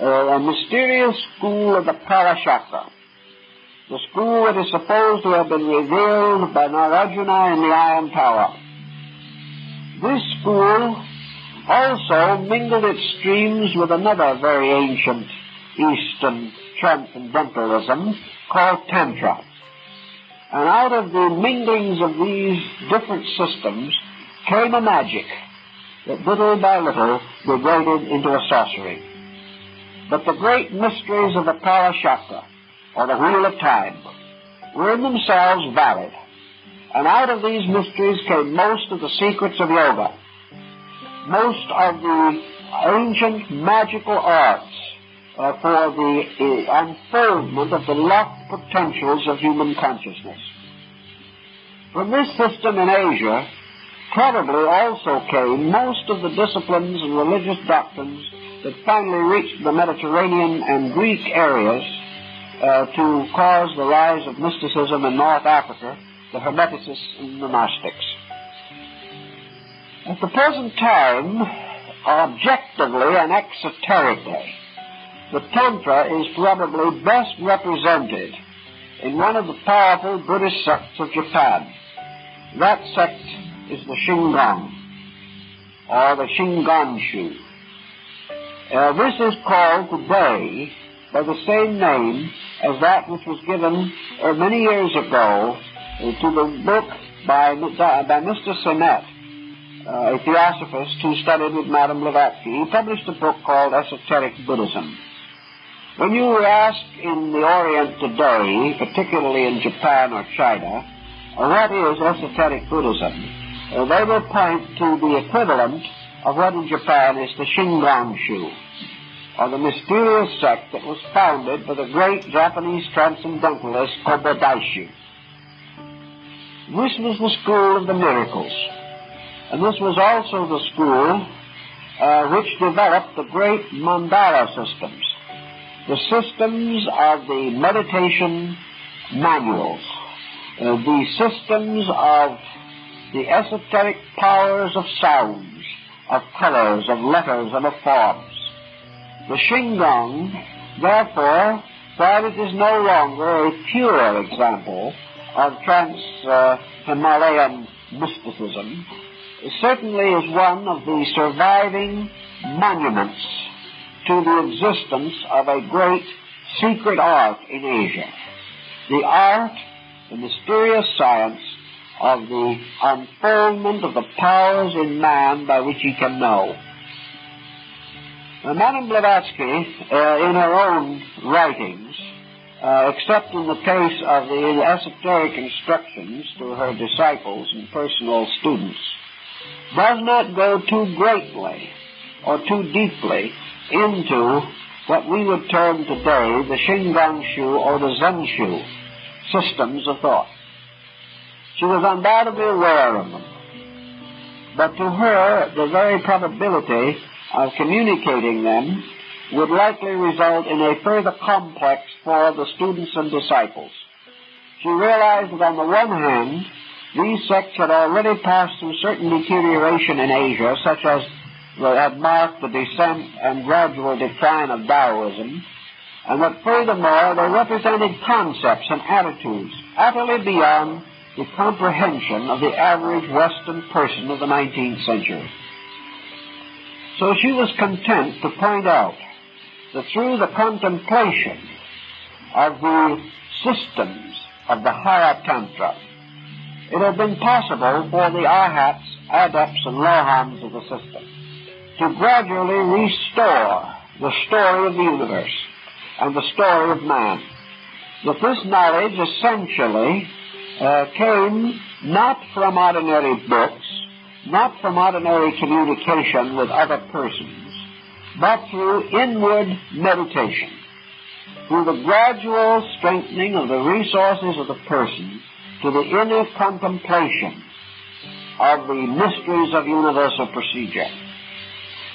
a mysterious school of the Parashakra, the school that is supposed to have been revealed by Narayana in the Iron Tower. This school also mingled its streams with another very ancient Eastern transcendentalism called Tantra. And out of the minglings of these different systems came a magic that little by little degraded into a sorcery. But the great mysteries of the Parashakra, or the Wheel of Time, were in themselves valid. And out of these mysteries came most of the secrets of yoga, most of the ancient magical arts for the unfoldment of the locked potentials of human consciousness. From this system in Asia probably also came most of the disciplines and religious doctrines that finally reached the Mediterranean and Greek areas to cause the rise of mysticism in North Africa, the Hermeticists and the Gnostics. At the present time, objectively and exoterically, the Tantra is probably best represented in one of the powerful Buddhist sects of Japan. That sect is the Shingon, or the Shingon-shu. This is called today by the same name as that which was given many years ago to the book by Mr. Sinnett, a theosophist who studied with Madame Blavatsky. He published a book called Esoteric Buddhism. When you ask in the Orient today, particularly in Japan or China, what is esoteric Buddhism, they will point to the equivalent of what in Japan is the Shingon-shu, or the mysterious sect that was founded by the great Japanese transcendentalist Kobo-daishu. This was the school of the miracles, and this was also the school which developed the great mandala systems, the systems of the meditation manuals, the systems of the esoteric powers of sounds, of colors, of letters, and of forms. The Shingon, therefore, while it is no longer a pure example of trans-Himalayan mysticism, it certainly is one of the surviving monuments to the existence of a great secret art in Asia. The art, the mysterious science of the unfoldment of the powers in man by which he can know. Madame Blavatsky, in her own writings, except in the case of the esoteric instructions to her disciples and personal students, does not go too greatly or too deeply into what we would term today the Shingon-shu or the Zen-shu systems of thought. She was undoubtedly aware of them, but to her the very probability of communicating them would likely result in a further complex for the students and disciples. She realized that on the one hand, these sects had already passed through certain deterioration in Asia, such as had marked the descent and gradual decline of Taoism, and that furthermore they represented concepts and attitudes utterly beyond the comprehension of the average Western person of the 19th century. So she was content to point out that through the contemplation of the systems of the higher Tantra, it had been possible for the arhats, adepts, and lohams of the system to gradually restore the story of the universe and the story of man. That this knowledge essentially came not from ordinary books, not from ordinary communication with other persons, but through inward meditation, through the gradual strengthening of the resources of the person to the inner contemplation of the mysteries of universal procedure.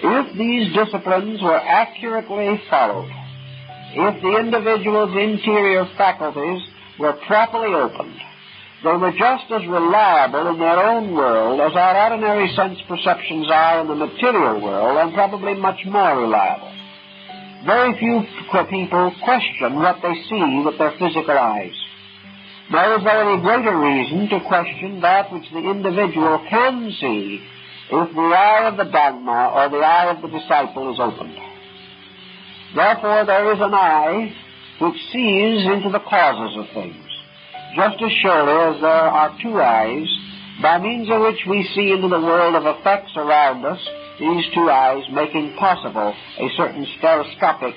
If these disciplines were accurately followed, if the individual's interior faculties were properly opened, they were just as reliable in their own world as our ordinary sense perceptions are in the material world, and probably much more reliable. Very few people question what they see with their physical eyes. Nor is there any greater reason to question that which the individual can see if the eye of the Dhamma or the eye of the disciple is opened. Therefore, there is an eye which sees into the causes of things, just as surely as there are two eyes by means of which we see into the world of effects around us, these two eyes making possible a certain stereoscopic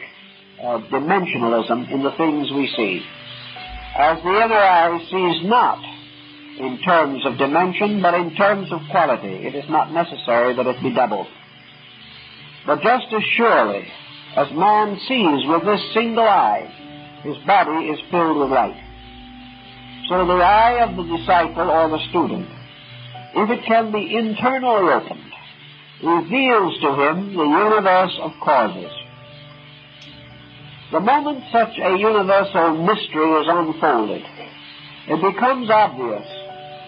dimensionalism in the things we see. As the inner eye sees not in terms of dimension, but in terms of quality, it is not necessary that it be doubled. But just as surely As man sees with this single eye, his body is filled with light. So the eye of the disciple or the student, if it can be internally opened, reveals to him the universe of causes. The moment such a universal mystery is unfolded, it becomes obvious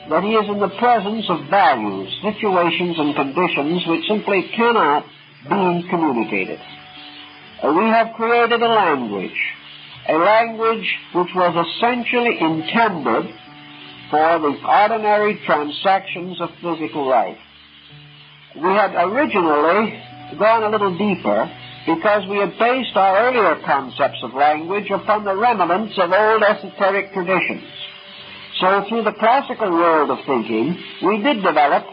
that he is in the presence of values, situations, and conditions which simply cannot be communicated. We have created a language which was essentially intended for the ordinary transactions of physical life. We had originally gone a little deeper because we had based our earlier concepts of language upon the remnants of old esoteric traditions. So through the classical world of thinking, we did develop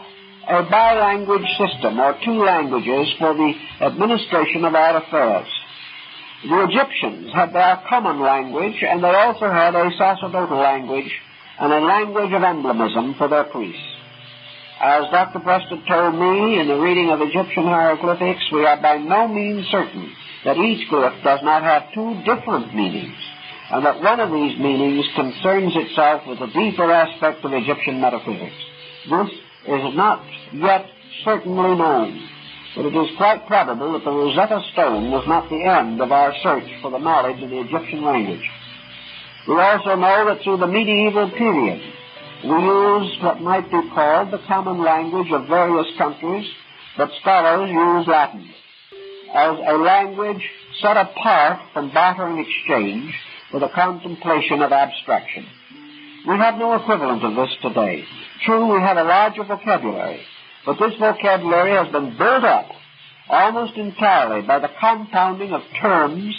a bilanguage system, or two languages, for the administration of our affairs. The Egyptians had their common language, and they also had a sacerdotal language and a language of emblemism for their priests. As Dr. Preston told me in the reading of Egyptian hieroglyphics, we are by no means certain that each glyph does not have two different meanings, and that one of these meanings concerns itself with a deeper aspect of Egyptian metaphysics. This is not yet certainly known, but it is quite probable that the Rosetta Stone was not the end of our search for the knowledge of the Egyptian language. We also know that through the medieval period, we used what might be called the common language of various countries, but scholars use Latin as a language set apart from barter and exchange for the contemplation of abstraction. We have no equivalent of this today. True, we have a larger vocabulary, but this vocabulary has been built up almost entirely by the compounding of terms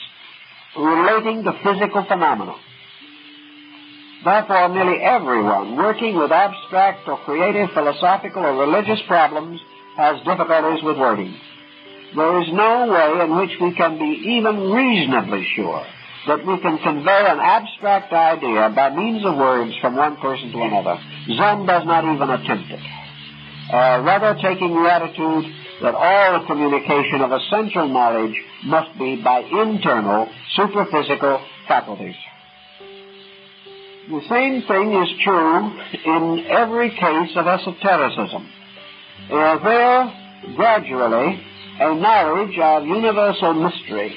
relating to physical phenomena. Therefore, nearly everyone working with abstract or creative, philosophical or religious problems has difficulties with wording. There is no way in which we can be even reasonably sure that we can convey an abstract idea by means of words from one person to another. Zen does not even attempt it, rather taking the attitude that all the communication of essential knowledge must be by internal, superphysical faculties. The same thing is true in every case of esotericism. Where gradually a knowledge of universal mystery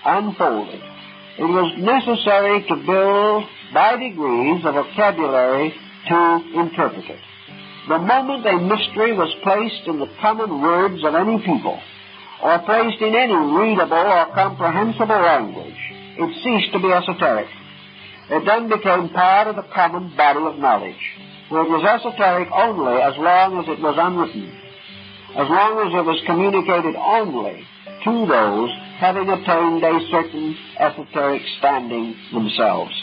unfolded, it was necessary to build by degrees a vocabulary to interpret it. The moment a mystery was placed in the common words of any people, or placed in any readable or comprehensible language, it ceased to be esoteric. It then became part of the common body of knowledge, where it was esoteric only as long as it was unwritten, as long as it was communicated only to those having attained a certain esoteric standing themselves.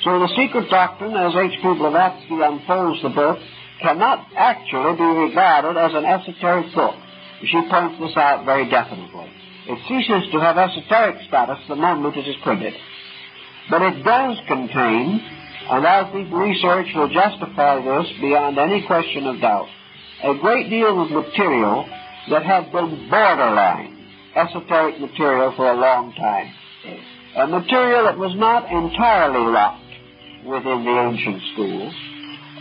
So the secret doctrine, as H.P. Blavatsky unfolds the book, cannot actually be regarded as an esoteric book. She points this out very definitely. It ceases to have esoteric status the moment it is printed. But it does contain, and I think research will justify this beyond any question of doubt, a great deal of material that had been borderline esoteric material for a long time. A material that was not entirely locked within the ancient schools,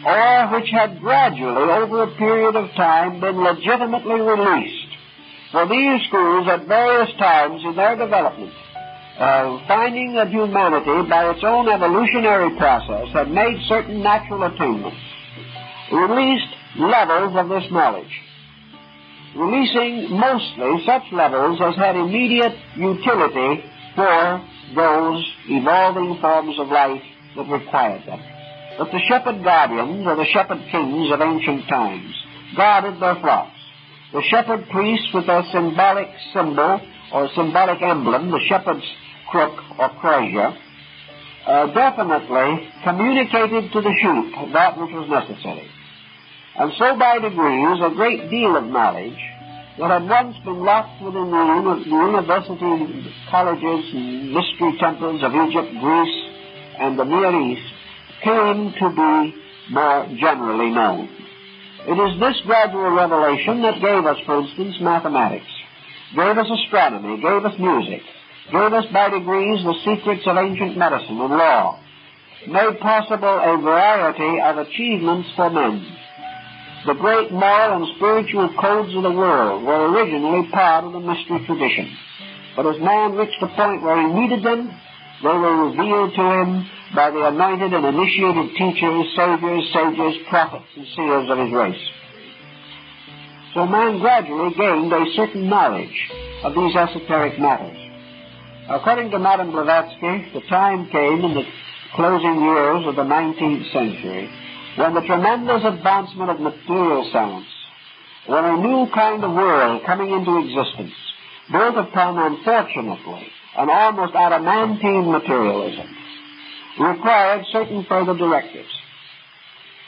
or which had gradually, over a period of time, been legitimately released. For these schools, at various times in their development, finding that humanity, by its own evolutionary process, had made certain natural attainments, released levels of this knowledge, releasing mostly such levels as had immediate utility for those evolving forms of life that required them. But the shepherd guardians, or the shepherd kings of ancient times, guarded their flocks. The shepherd priests, with their symbolic symbol or symbolic emblem, the shepherd's crook or crozier, definitely communicated to the sheep that which was necessary. And so by degrees a great deal of knowledge that had once been locked within the university colleges and mystery temples of Egypt, Greece, and the Near East came to be more generally known. It is this gradual revelation that gave us, for instance, mathematics. gave us astronomy, gave us music, gave us by degrees the secrets of ancient medicine and law, made possible a variety of achievements for men. The great moral and spiritual codes of the world were originally part of the mystery tradition. But as man reached the point where he needed them, they were revealed to him by the anointed and initiated teachers, saviors, sages, prophets, and seers of his race. So man gradually gained a certain knowledge of these esoteric matters. According to Madame Blavatsky, the time came in the closing years of the 19th century when the tremendous advancement of material science, when a new kind of world coming into existence, built upon, unfortunately, an almost adamantine materialism, required certain further directives.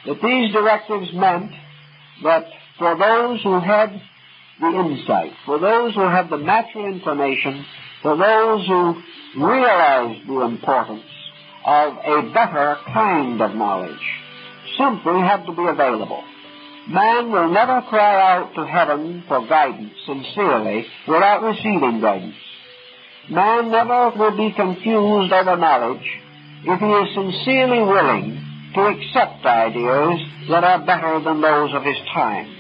That these directives meant that for those who had the insight, for those who had the natural information, for those who realized the importance of a better kind of knowledge, simply had to be available. Man will never cry out to heaven for guidance sincerely without receiving guidance. Man never will be confused over knowledge if he is sincerely willing to accept ideas that are better than those of his time.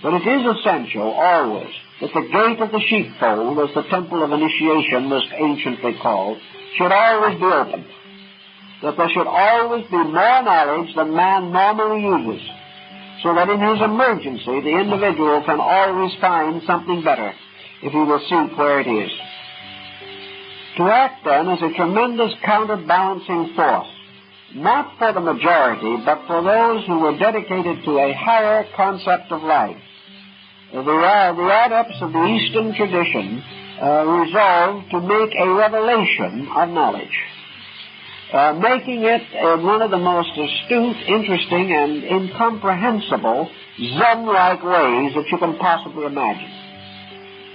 But it is essential always that the gate of the sheepfold, as the temple of initiation was anciently called, should always be open. That there should always be more knowledge than man normally uses, so that in his emergency the individual can always find something better if he will seek where it is. To act then is a tremendous counterbalancing force, not for the majority, but for those who were dedicated to a higher concept of life. The adepts of the Eastern tradition resolved to make a revelation of knowledge, making it one of the most astute, interesting, and incomprehensible Zen-like ways that you can possibly imagine.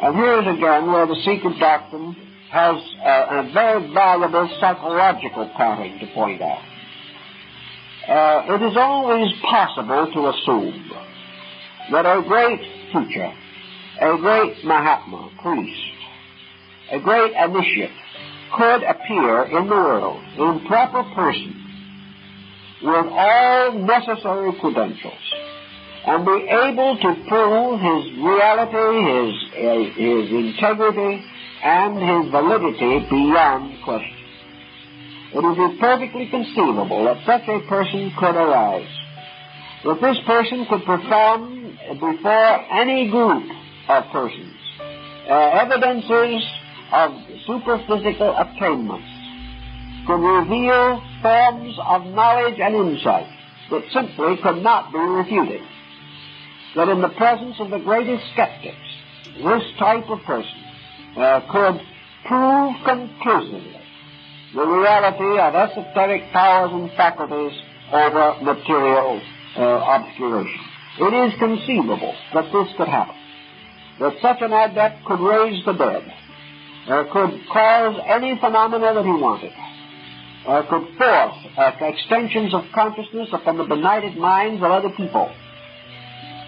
And here is again where the secret doctrine has a very valuable psychological pattern to point out. It is always possible to assume that a great teacher, a great Mahatma, priest, a great initiate, could appear in the world in proper person with all necessary credentials and be able to prove his reality, his integrity, and his validity beyond question. It is perfectly conceivable that such a person could arise, that this person could perform before any group of persons evidences of superphysical attainments, could reveal forms of knowledge and insight that simply could not be refuted. That in the presence of the greatest skeptics, this type of person could prove conclusively the reality of esoteric powers and faculties over material obscuration. It is conceivable that this could happen, that such an adept could raise the dead, could cause any phenomena that he wanted, could force extensions of consciousness upon the benighted minds of other people,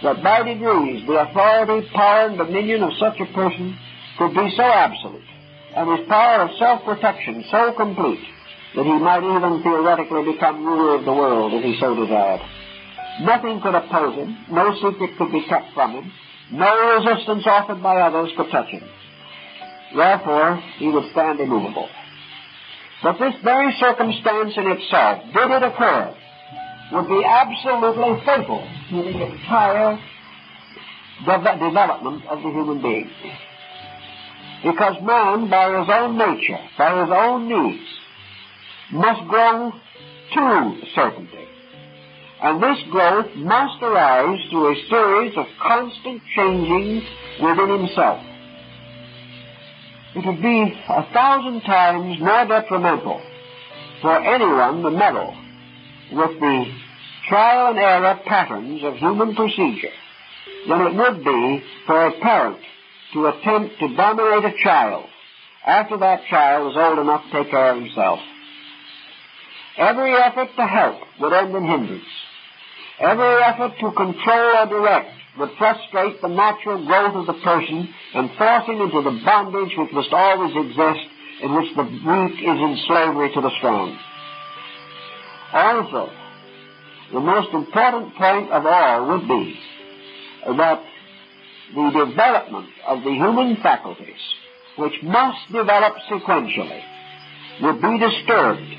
that by degrees the authority, power, and dominion of such a person could be so absolute, and his power of self-protection so complete, that he might even theoretically become ruler of the world if he so desired. Nothing could oppose him, no secret could be kept from him, no resistance offered by others could touch him. Therefore, he would stand immovable. But this very circumstance in itself, did it occur, would be absolutely fatal to the entire development of the human being. Because man, by his own nature, by his own needs, must grow to certainty. And this growth must arise through a series of constant changings within himself. It would be 1,000 times more detrimental for anyone to meddle with the trial and error patterns of human procedure than it would be for a parent to attempt to dominate a child after that child is old enough to take care of himself. Every effort to help would end in hindrance. Every effort to control or direct would frustrate the natural growth of the person and force him into the bondage which must always exist, in which the weak is in slavery to the strong. Also, the most important point of all would be that the development of the human faculties, which must develop sequentially, would be disturbed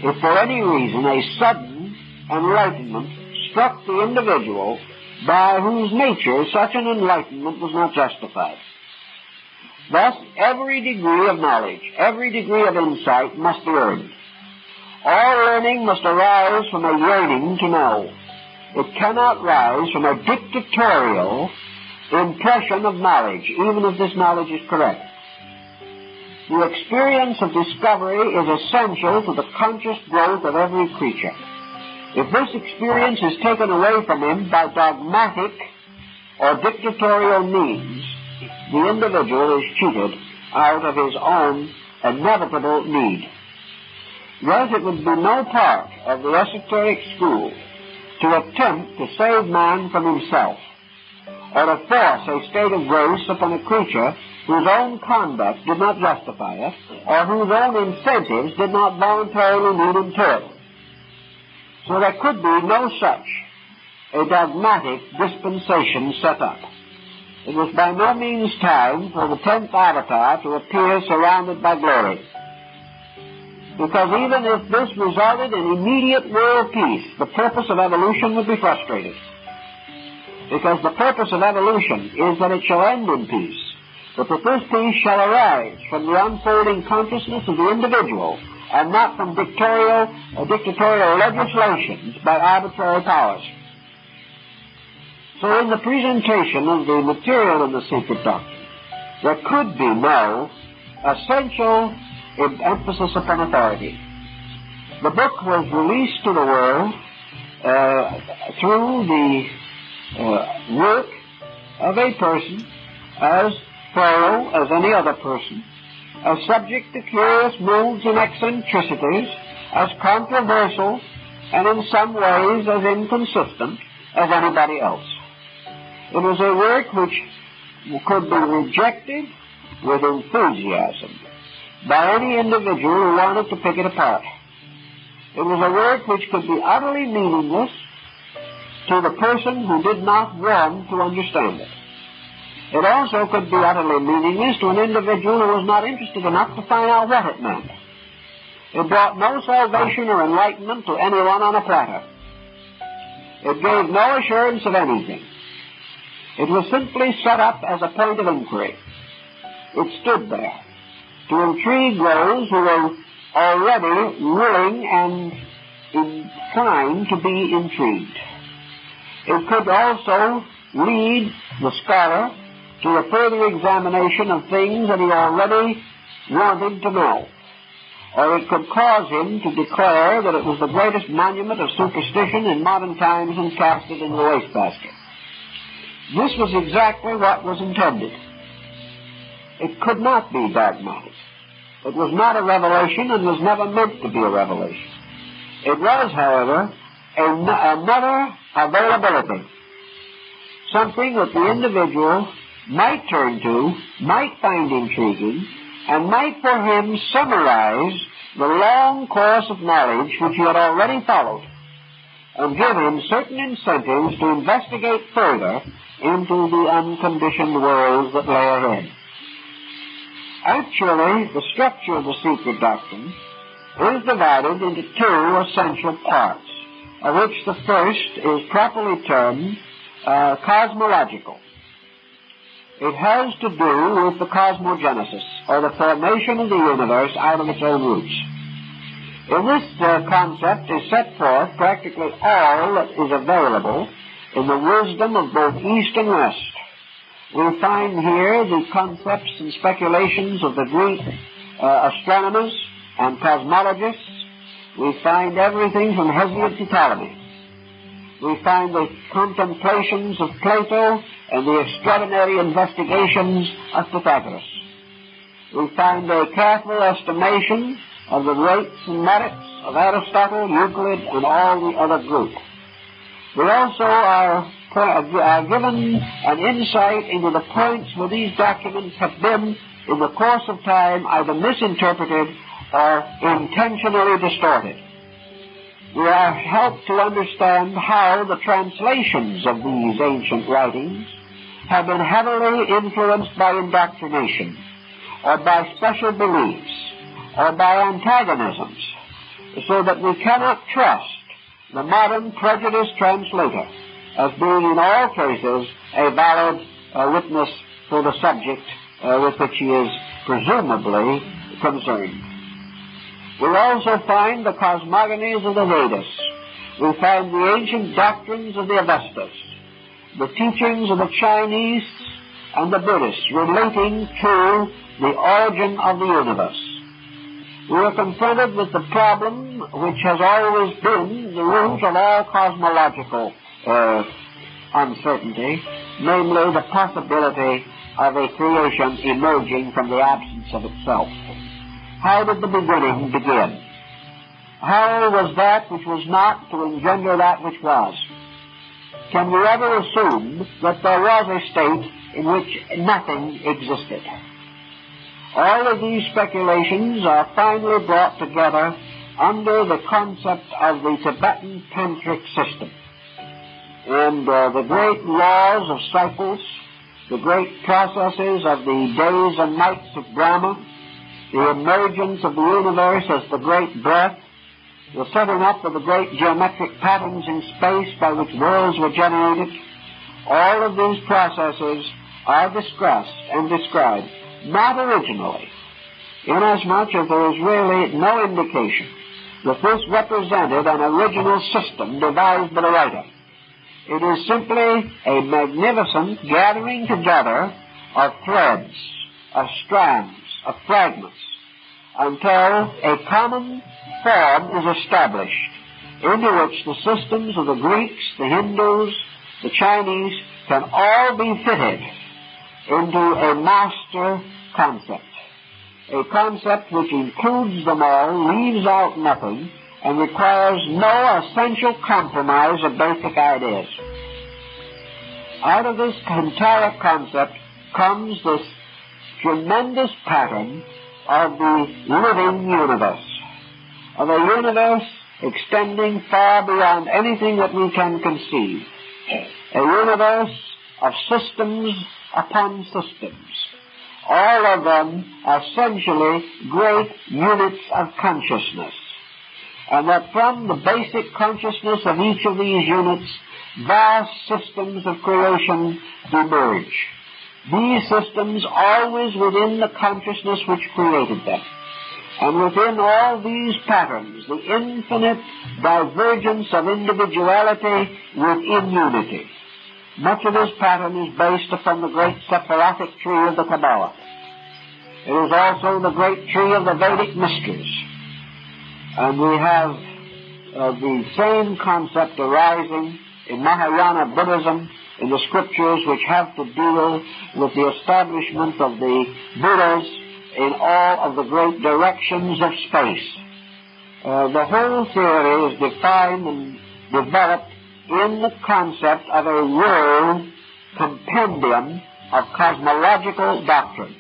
if for any reason a sudden enlightenment struck the individual by whose nature such an enlightenment was not justified. Thus, every degree of knowledge, every degree of insight must be earned. All learning must arise from a yearning to know. It cannot rise from a dictatorial impression of knowledge, even if this knowledge is correct. The experience of discovery is essential to the conscious growth of every creature. If this experience is taken away from him by dogmatic or dictatorial means, the individual is cheated out of his own inevitable need. Thus, it would be no part of the esoteric school to attempt to save man from himself, or to force a state of grace upon a creature whose own conduct did not justify it, or whose own incentives did not voluntarily lead him to it. So there could be no such a dogmatic dispensation set up. It was by no means time for the 10th avatar to appear surrounded by glory. Because even if this resulted in immediate world peace, the purpose of evolution would be frustrated. Because the purpose of evolution is that it shall end in peace, but that this peace shall arise from the unfolding consciousness of the individual and not from dictatorial legislations by arbitrary powers. So in the presentation of the material in the secret doctrine, there could be no essential emphasis upon authority. The book was released to the world through the work of a person as thorough as any other person, as subject to curious moods and eccentricities, as controversial, and in some ways as inconsistent as anybody else. It was a work which could be rejected with enthusiasm by any individual who wanted to pick it apart. It was a work which could be utterly meaningless to the person who did not want to understand it. It also could be utterly meaningless to an individual who was not interested enough to find out what it meant. It brought no salvation or enlightenment to anyone on a platter. It gave no assurance of anything. It was simply set up as a point of inquiry. It stood there to intrigue those who were already willing and inclined to be intrigued. It could also lead the scholar to a further examination of things that he already wanted to know. Or it could cause him to declare that it was the greatest monument of superstition in modern times and cast it in the wastebasket. This was exactly what was intended. It could not be dogmatic. It was not a revelation and was never meant to be a revelation. It was, however, another availability, something that the individual might turn to, might find intriguing, and might for him summarize the long course of knowledge which he had already followed, and give him certain incentives to investigate further into the unconditioned worlds that lay ahead. Actually, the structure of the secret doctrine is divided into two essential parts, of which the first is properly termed cosmological. It has to do with the cosmogenesis, or the formation of the universe out of its own roots. In this concept is set forth practically all that is available in the wisdom of both East and West. We find here the concepts and speculations of the Greek astronomers and cosmologists. We find everything from Hesiod to Ptolemy. We find the contemplations of Plato and the extraordinary investigations of Pythagoras. We find a careful estimation of the weights and merits of Aristotle, Euclid, and all the other group. We also are given an insight into the points where these documents have been, in the course of time, either misinterpreted or intentionally distorted. We are helped to understand how the translations of these ancient writings have been heavily influenced by indoctrination, or by special beliefs, or by antagonisms, so that we cannot trust the modern prejudiced translator as being in all cases a valid witness for the subject with which he is presumably concerned. We also find the cosmogonies of the Vedas. We find the ancient doctrines of the Avestas, the teachings of the Chinese and the Buddhists relating to the origin of the universe. We are confronted with the problem which has always been the root of all cosmological uncertainty, namely the possibility of a creation emerging from the absence of itself. How did the beginning begin? How was that which was not to engender that which was? Can we ever assume that there was a state in which nothing existed? All of these speculations are finally brought together under the concept of the Tibetan tantric system. And the great laws of cycles, the great processes of the days and nights of Brahma, the emergence of the universe as the great breath, the setting up of the great geometric patterns in space by which worlds were generated, all of these processes are discussed and described, not originally, inasmuch as there is really no indication that this represented an original system devised by the writer. It is simply a magnificent gathering together of threads, of strands, of fragments, until a common form is established into which the systems of the Greeks, the Hindus, the Chinese can all be fitted into a master concept. A concept which includes them all, leaves out nothing, and requires no essential compromise of basic ideas. Out of this entire concept comes this tremendous pattern of the living universe, of a universe extending far beyond anything that we can conceive, a universe of systems upon systems, all of them essentially great units of consciousness, and that from the basic consciousness of each of these units, vast systems of creation emerge. These systems always within the consciousness which created them. And within all these patterns, the infinite divergence of individuality within unity. Much of this pattern is based upon the great Sephirotic tree of the Kabbalah. It is also the great tree of the Vedic mysteries. And we have the same concept arising in Mahayana Buddhism, in the scriptures which have to deal with the establishment of the Buddhas in all of the great directions of space. The whole theory is defined and developed in the concept of a world compendium of cosmological doctrine.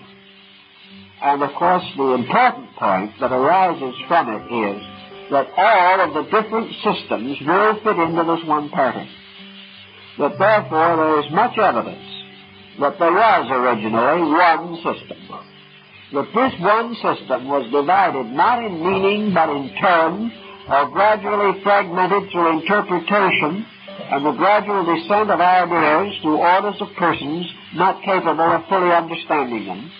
And of course the important point that arises from it is that all of the different systems will fit into this one pattern. That therefore there is much evidence that there was originally one system. That this one system was divided not in meaning but in term, or gradually fragmented through interpretation and the gradual descent of ideas through orders of persons not capable of fully understanding them,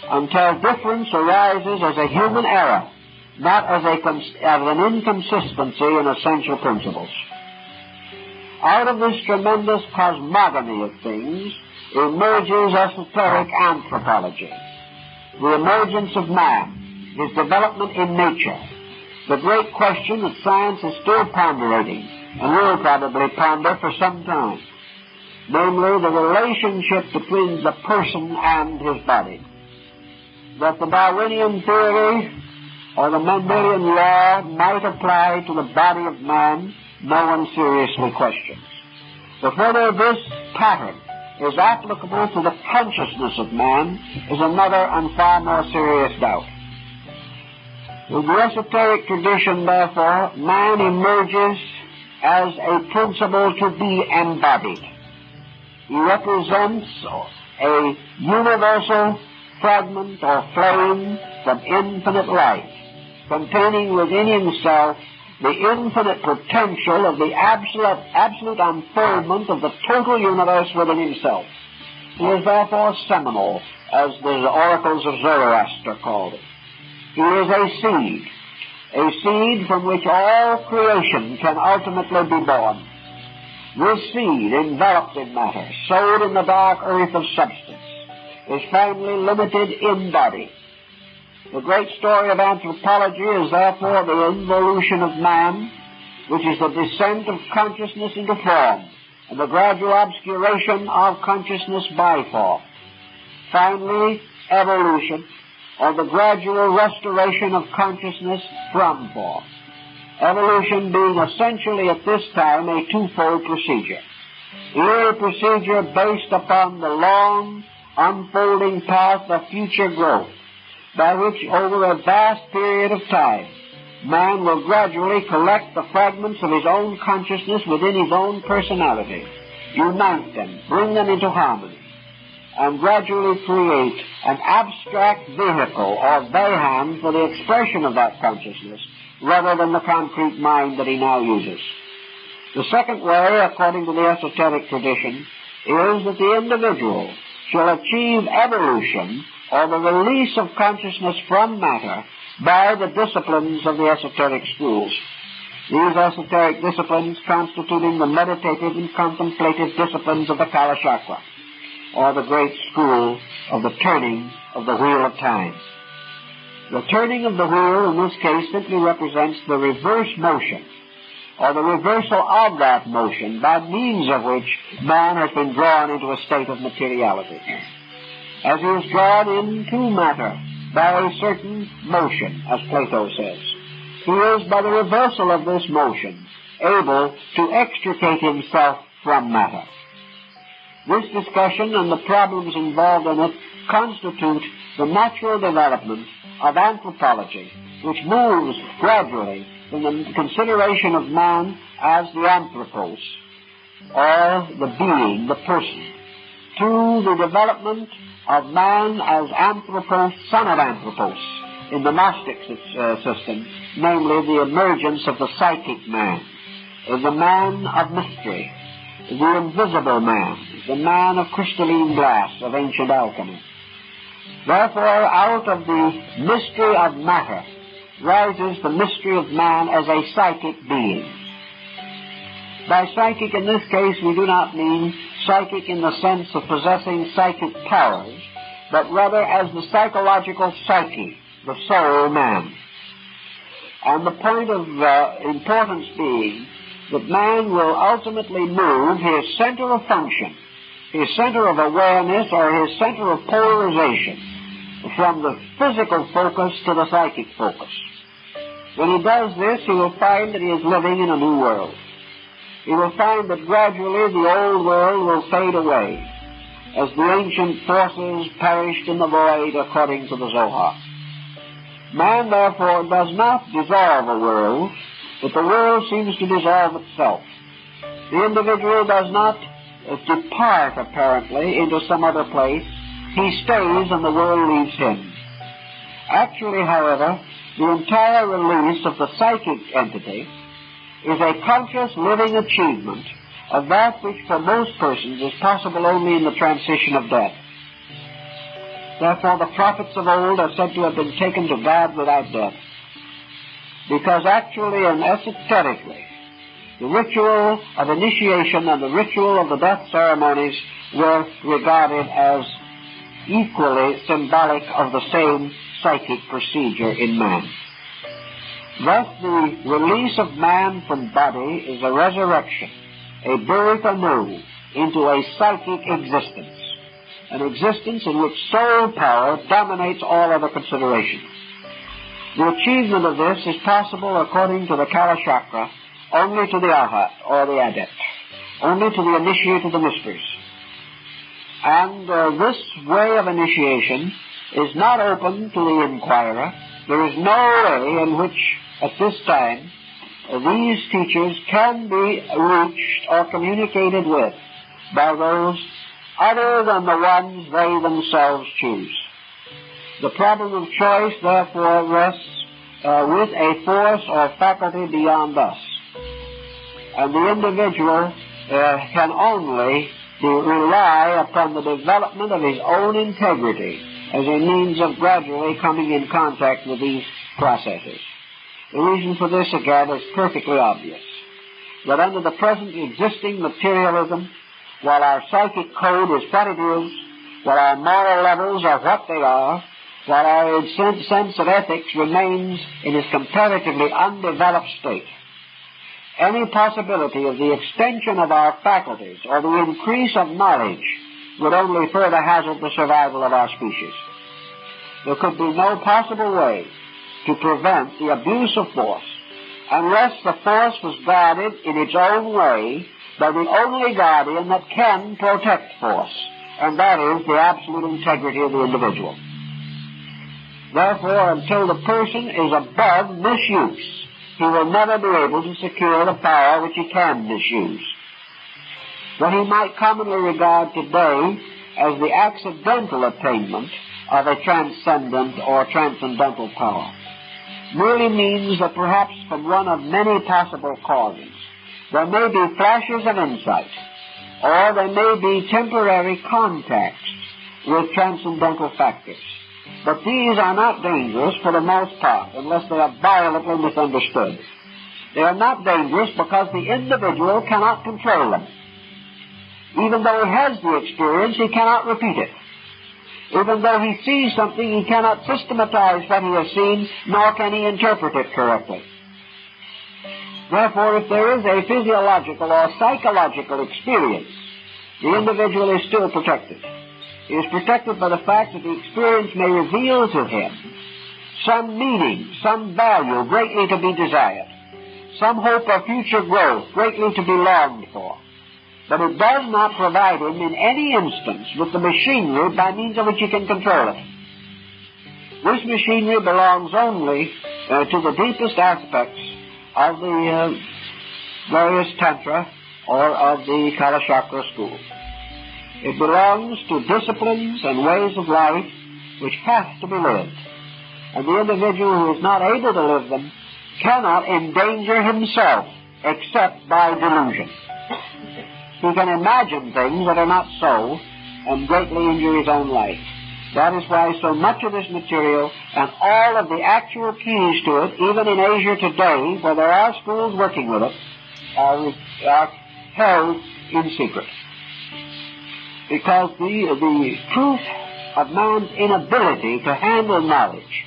until difference arises as a human error, not as an inconsistency in essential principles. Out of this tremendous cosmogony of things emerges esoteric anthropology, the emergence of man, his development in nature, the great question that science is still ponderating and will probably ponder for some time, namely the relationship between the person and his body. That the Darwinian theory or the Mendelian law might apply to the body of man, no one seriously questions. But whether this pattern is applicable to the consciousness of man is another and far more serious doubt. In the esoteric tradition, therefore, man emerges as a principle to be embodied. He represents a universal fragment or flame from infinite life, containing within himself the infinite potential of the absolute unfoldment of the total universe within himself. He is therefore seminal, as the oracles of Zoroaster called it. He is a seed from which all creation can ultimately be born. This seed, enveloped in matter, sowed in the dark earth of substance, is finally limited in body. The great story of anthropology is therefore the involution of man, which is the descent of consciousness into form, and the gradual obscuration of consciousness by form. Finally, evolution, or the gradual restoration of consciousness from form. Evolution being essentially at this time a twofold procedure. Here a procedure based upon the long, unfolding path of future growth, by which over a vast period of time, man will gradually collect the fragments of his own consciousness within his own personality, unite them, bring them into harmony, and gradually create an abstract vehicle or Vaham for the expression of that consciousness, rather than the concrete mind that he now uses. The second way, according to the esoteric tradition, is that the individual shall achieve evolution or the release of consciousness from matter by the disciplines of the esoteric schools. These esoteric disciplines constituting the meditative and contemplative disciplines of the Kala Chakra, or the great school of the turning of the wheel of time. The turning of the wheel in this case simply represents the reverse motion, or the reversal of that motion by means of which man has been drawn into a state of materiality. As he is drawn into matter by a certain motion, as Plato says, he is, by the reversal of this motion, able to extricate himself from matter. This discussion and the problems involved in it constitute the natural development of anthropology, which moves gradually from the consideration of man as the anthropos, or the being, the person, to the development of man as anthropos, son of anthropos, in the Gnostic system, namely the emergence of the psychic man, the man of mystery, the invisible man, the man of crystalline glass of ancient alchemy. Therefore, out of the mystery of matter rises the mystery of man as a psychic being. By psychic in this case, we do not mean psychic in the sense of possessing psychic powers, but rather as the psychological psyche, the soul man. And the point of importance being that man will ultimately move his center of function, his center of awareness, or his center of polarization from the physical focus to the psychic focus. When he does this, he will find that he is living in a new world. He will find that gradually the old world will fade away, as the ancient forces perished in the void according to the Zohar. Man, therefore, does not dissolve a world, but the world seems to dissolve itself. The individual does not depart, apparently, into some other place. He stays and the world leaves him. Actually, however, the entire release of the psychic entity is a conscious living achievement of that which for most persons is possible only in the transition of death. Therefore, the prophets of old are said to have been taken to God without death, because actually and esoterically, the ritual of initiation and the ritual of the death ceremonies were regarded as equally symbolic of the same psychic procedure in man. Thus, the release of man from body is a resurrection, a birth anew into a psychic existence, an existence in which soul power dominates all other considerations. The achievement of this is possible, according to the Kala Chakra, only to the Arhat, or the adept. only to the initiate of the mysteries. And this way of initiation is not open to the inquirer. There is no way in which, at this time, these teachers can be reached or communicated with by those other than the ones they themselves choose. The problem of choice, therefore, rests with a force or faculty beyond us. And the individual can only rely upon the development of his own integrity as a means of gradually coming in contact with these processes. The reason for this, again, is perfectly obvious. That under the present existing materialism, while our psychic code is what it is, while our moral levels are what they are, while our sense of ethics remains in its comparatively undeveloped state, any possibility of the extension of our faculties or the increase of knowledge would only further hazard the survival of our species. There could be no possible way to prevent the abuse of force unless the force was guarded in its own way by the only guardian that can protect force, and that is the absolute integrity of the individual. Therefore, until the person is above misuse, he will never be able to secure the power which he can misuse. What he might commonly regard today as the accidental attainment of a transcendent or transcendental power merely means that perhaps from one of many possible causes there may be flashes of insight, or there may be temporary contacts with transcendental factors. But these are not dangerous for the most part unless they are violently misunderstood. They are not dangerous because the individual cannot control them. Even though he has the experience, he cannot repeat it. Even though he sees something, he cannot systematize what he has seen, nor can he interpret it correctly. Therefore, if there is a physiological or psychological experience, the individual is still protected. He is protected by the fact that the experience may reveal to him some meaning, some value greatly to be desired, some hope of future growth greatly to be longed for. But it does not provide him in any instance with the machinery by means of which he can control it. This machinery belongs only to the deepest aspects of the various Tantra or of the Kalachakra school. It belongs to disciplines and ways of life which have to be lived. And the individual who is not able to live them cannot endanger himself except by delusion. He can imagine things that are not so and greatly injure his own life. That is why so much of this material and all of the actual keys to it, even in Asia today, where there are schools working with it, are held in secret. Because the proof of man's inability to handle knowledge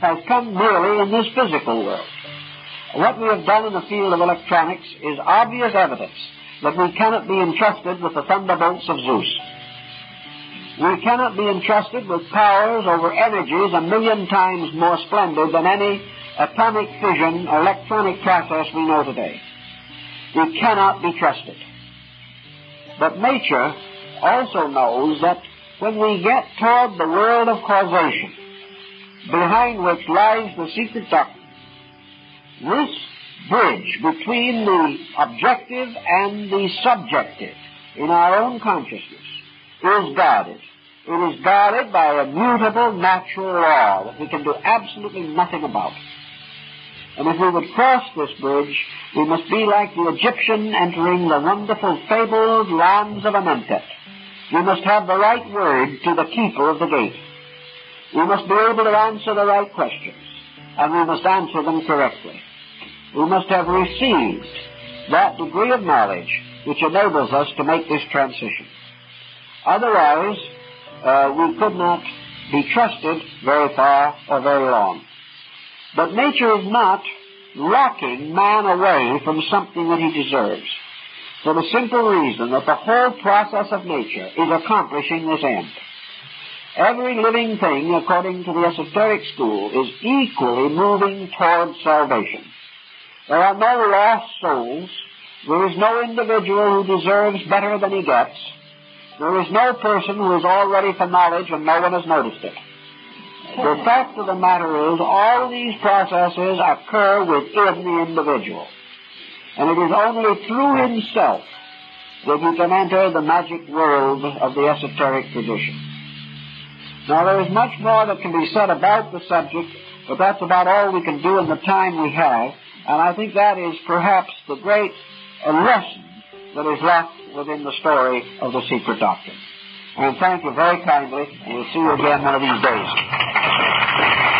has come merely in this physical world. What we have done in the field of electronics is obvious evidence that we cannot be entrusted with the thunderbolts of Zeus. We cannot be entrusted with powers over energies 1,000,000 times more splendid than any atomic fission or electronic process we know today. We cannot be trusted. But nature also knows that when we get toward the world of causation, behind which lies the secret doctrine, this bridge between the objective and the subjective in our own consciousness is guarded. It is guarded by a mutable natural law that we can do absolutely nothing about. And if we would cross this bridge, we must be like the Egyptian entering the wonderful fabled lands of Amentet. We must have the right word to the keeper of the gate. We must be able to answer the right questions, and we must answer them correctly. We must have received that degree of knowledge which enables us to make this transition. Otherwise, we could not be trusted very far or very long. But nature is not locking man away from something that he deserves, for the simple reason that the whole process of nature is accomplishing this end. Every living thing, according to the esoteric school, is equally moving toward salvation. There are no lost souls There is no individual who deserves better than he gets. There is no person who is all ready for knowledge and no one has noticed it. The fact of the matter is, all these processes occur within the individual. And it is only through himself that he can enter the magic world of the esoteric tradition. Now, there is much more that can be said about the subject, but that's about all we can do in the time we have. And I think that is perhaps the great lesson that is left within the story of the secret doctrine. And thank you very kindly, and we'll see you again one of these days.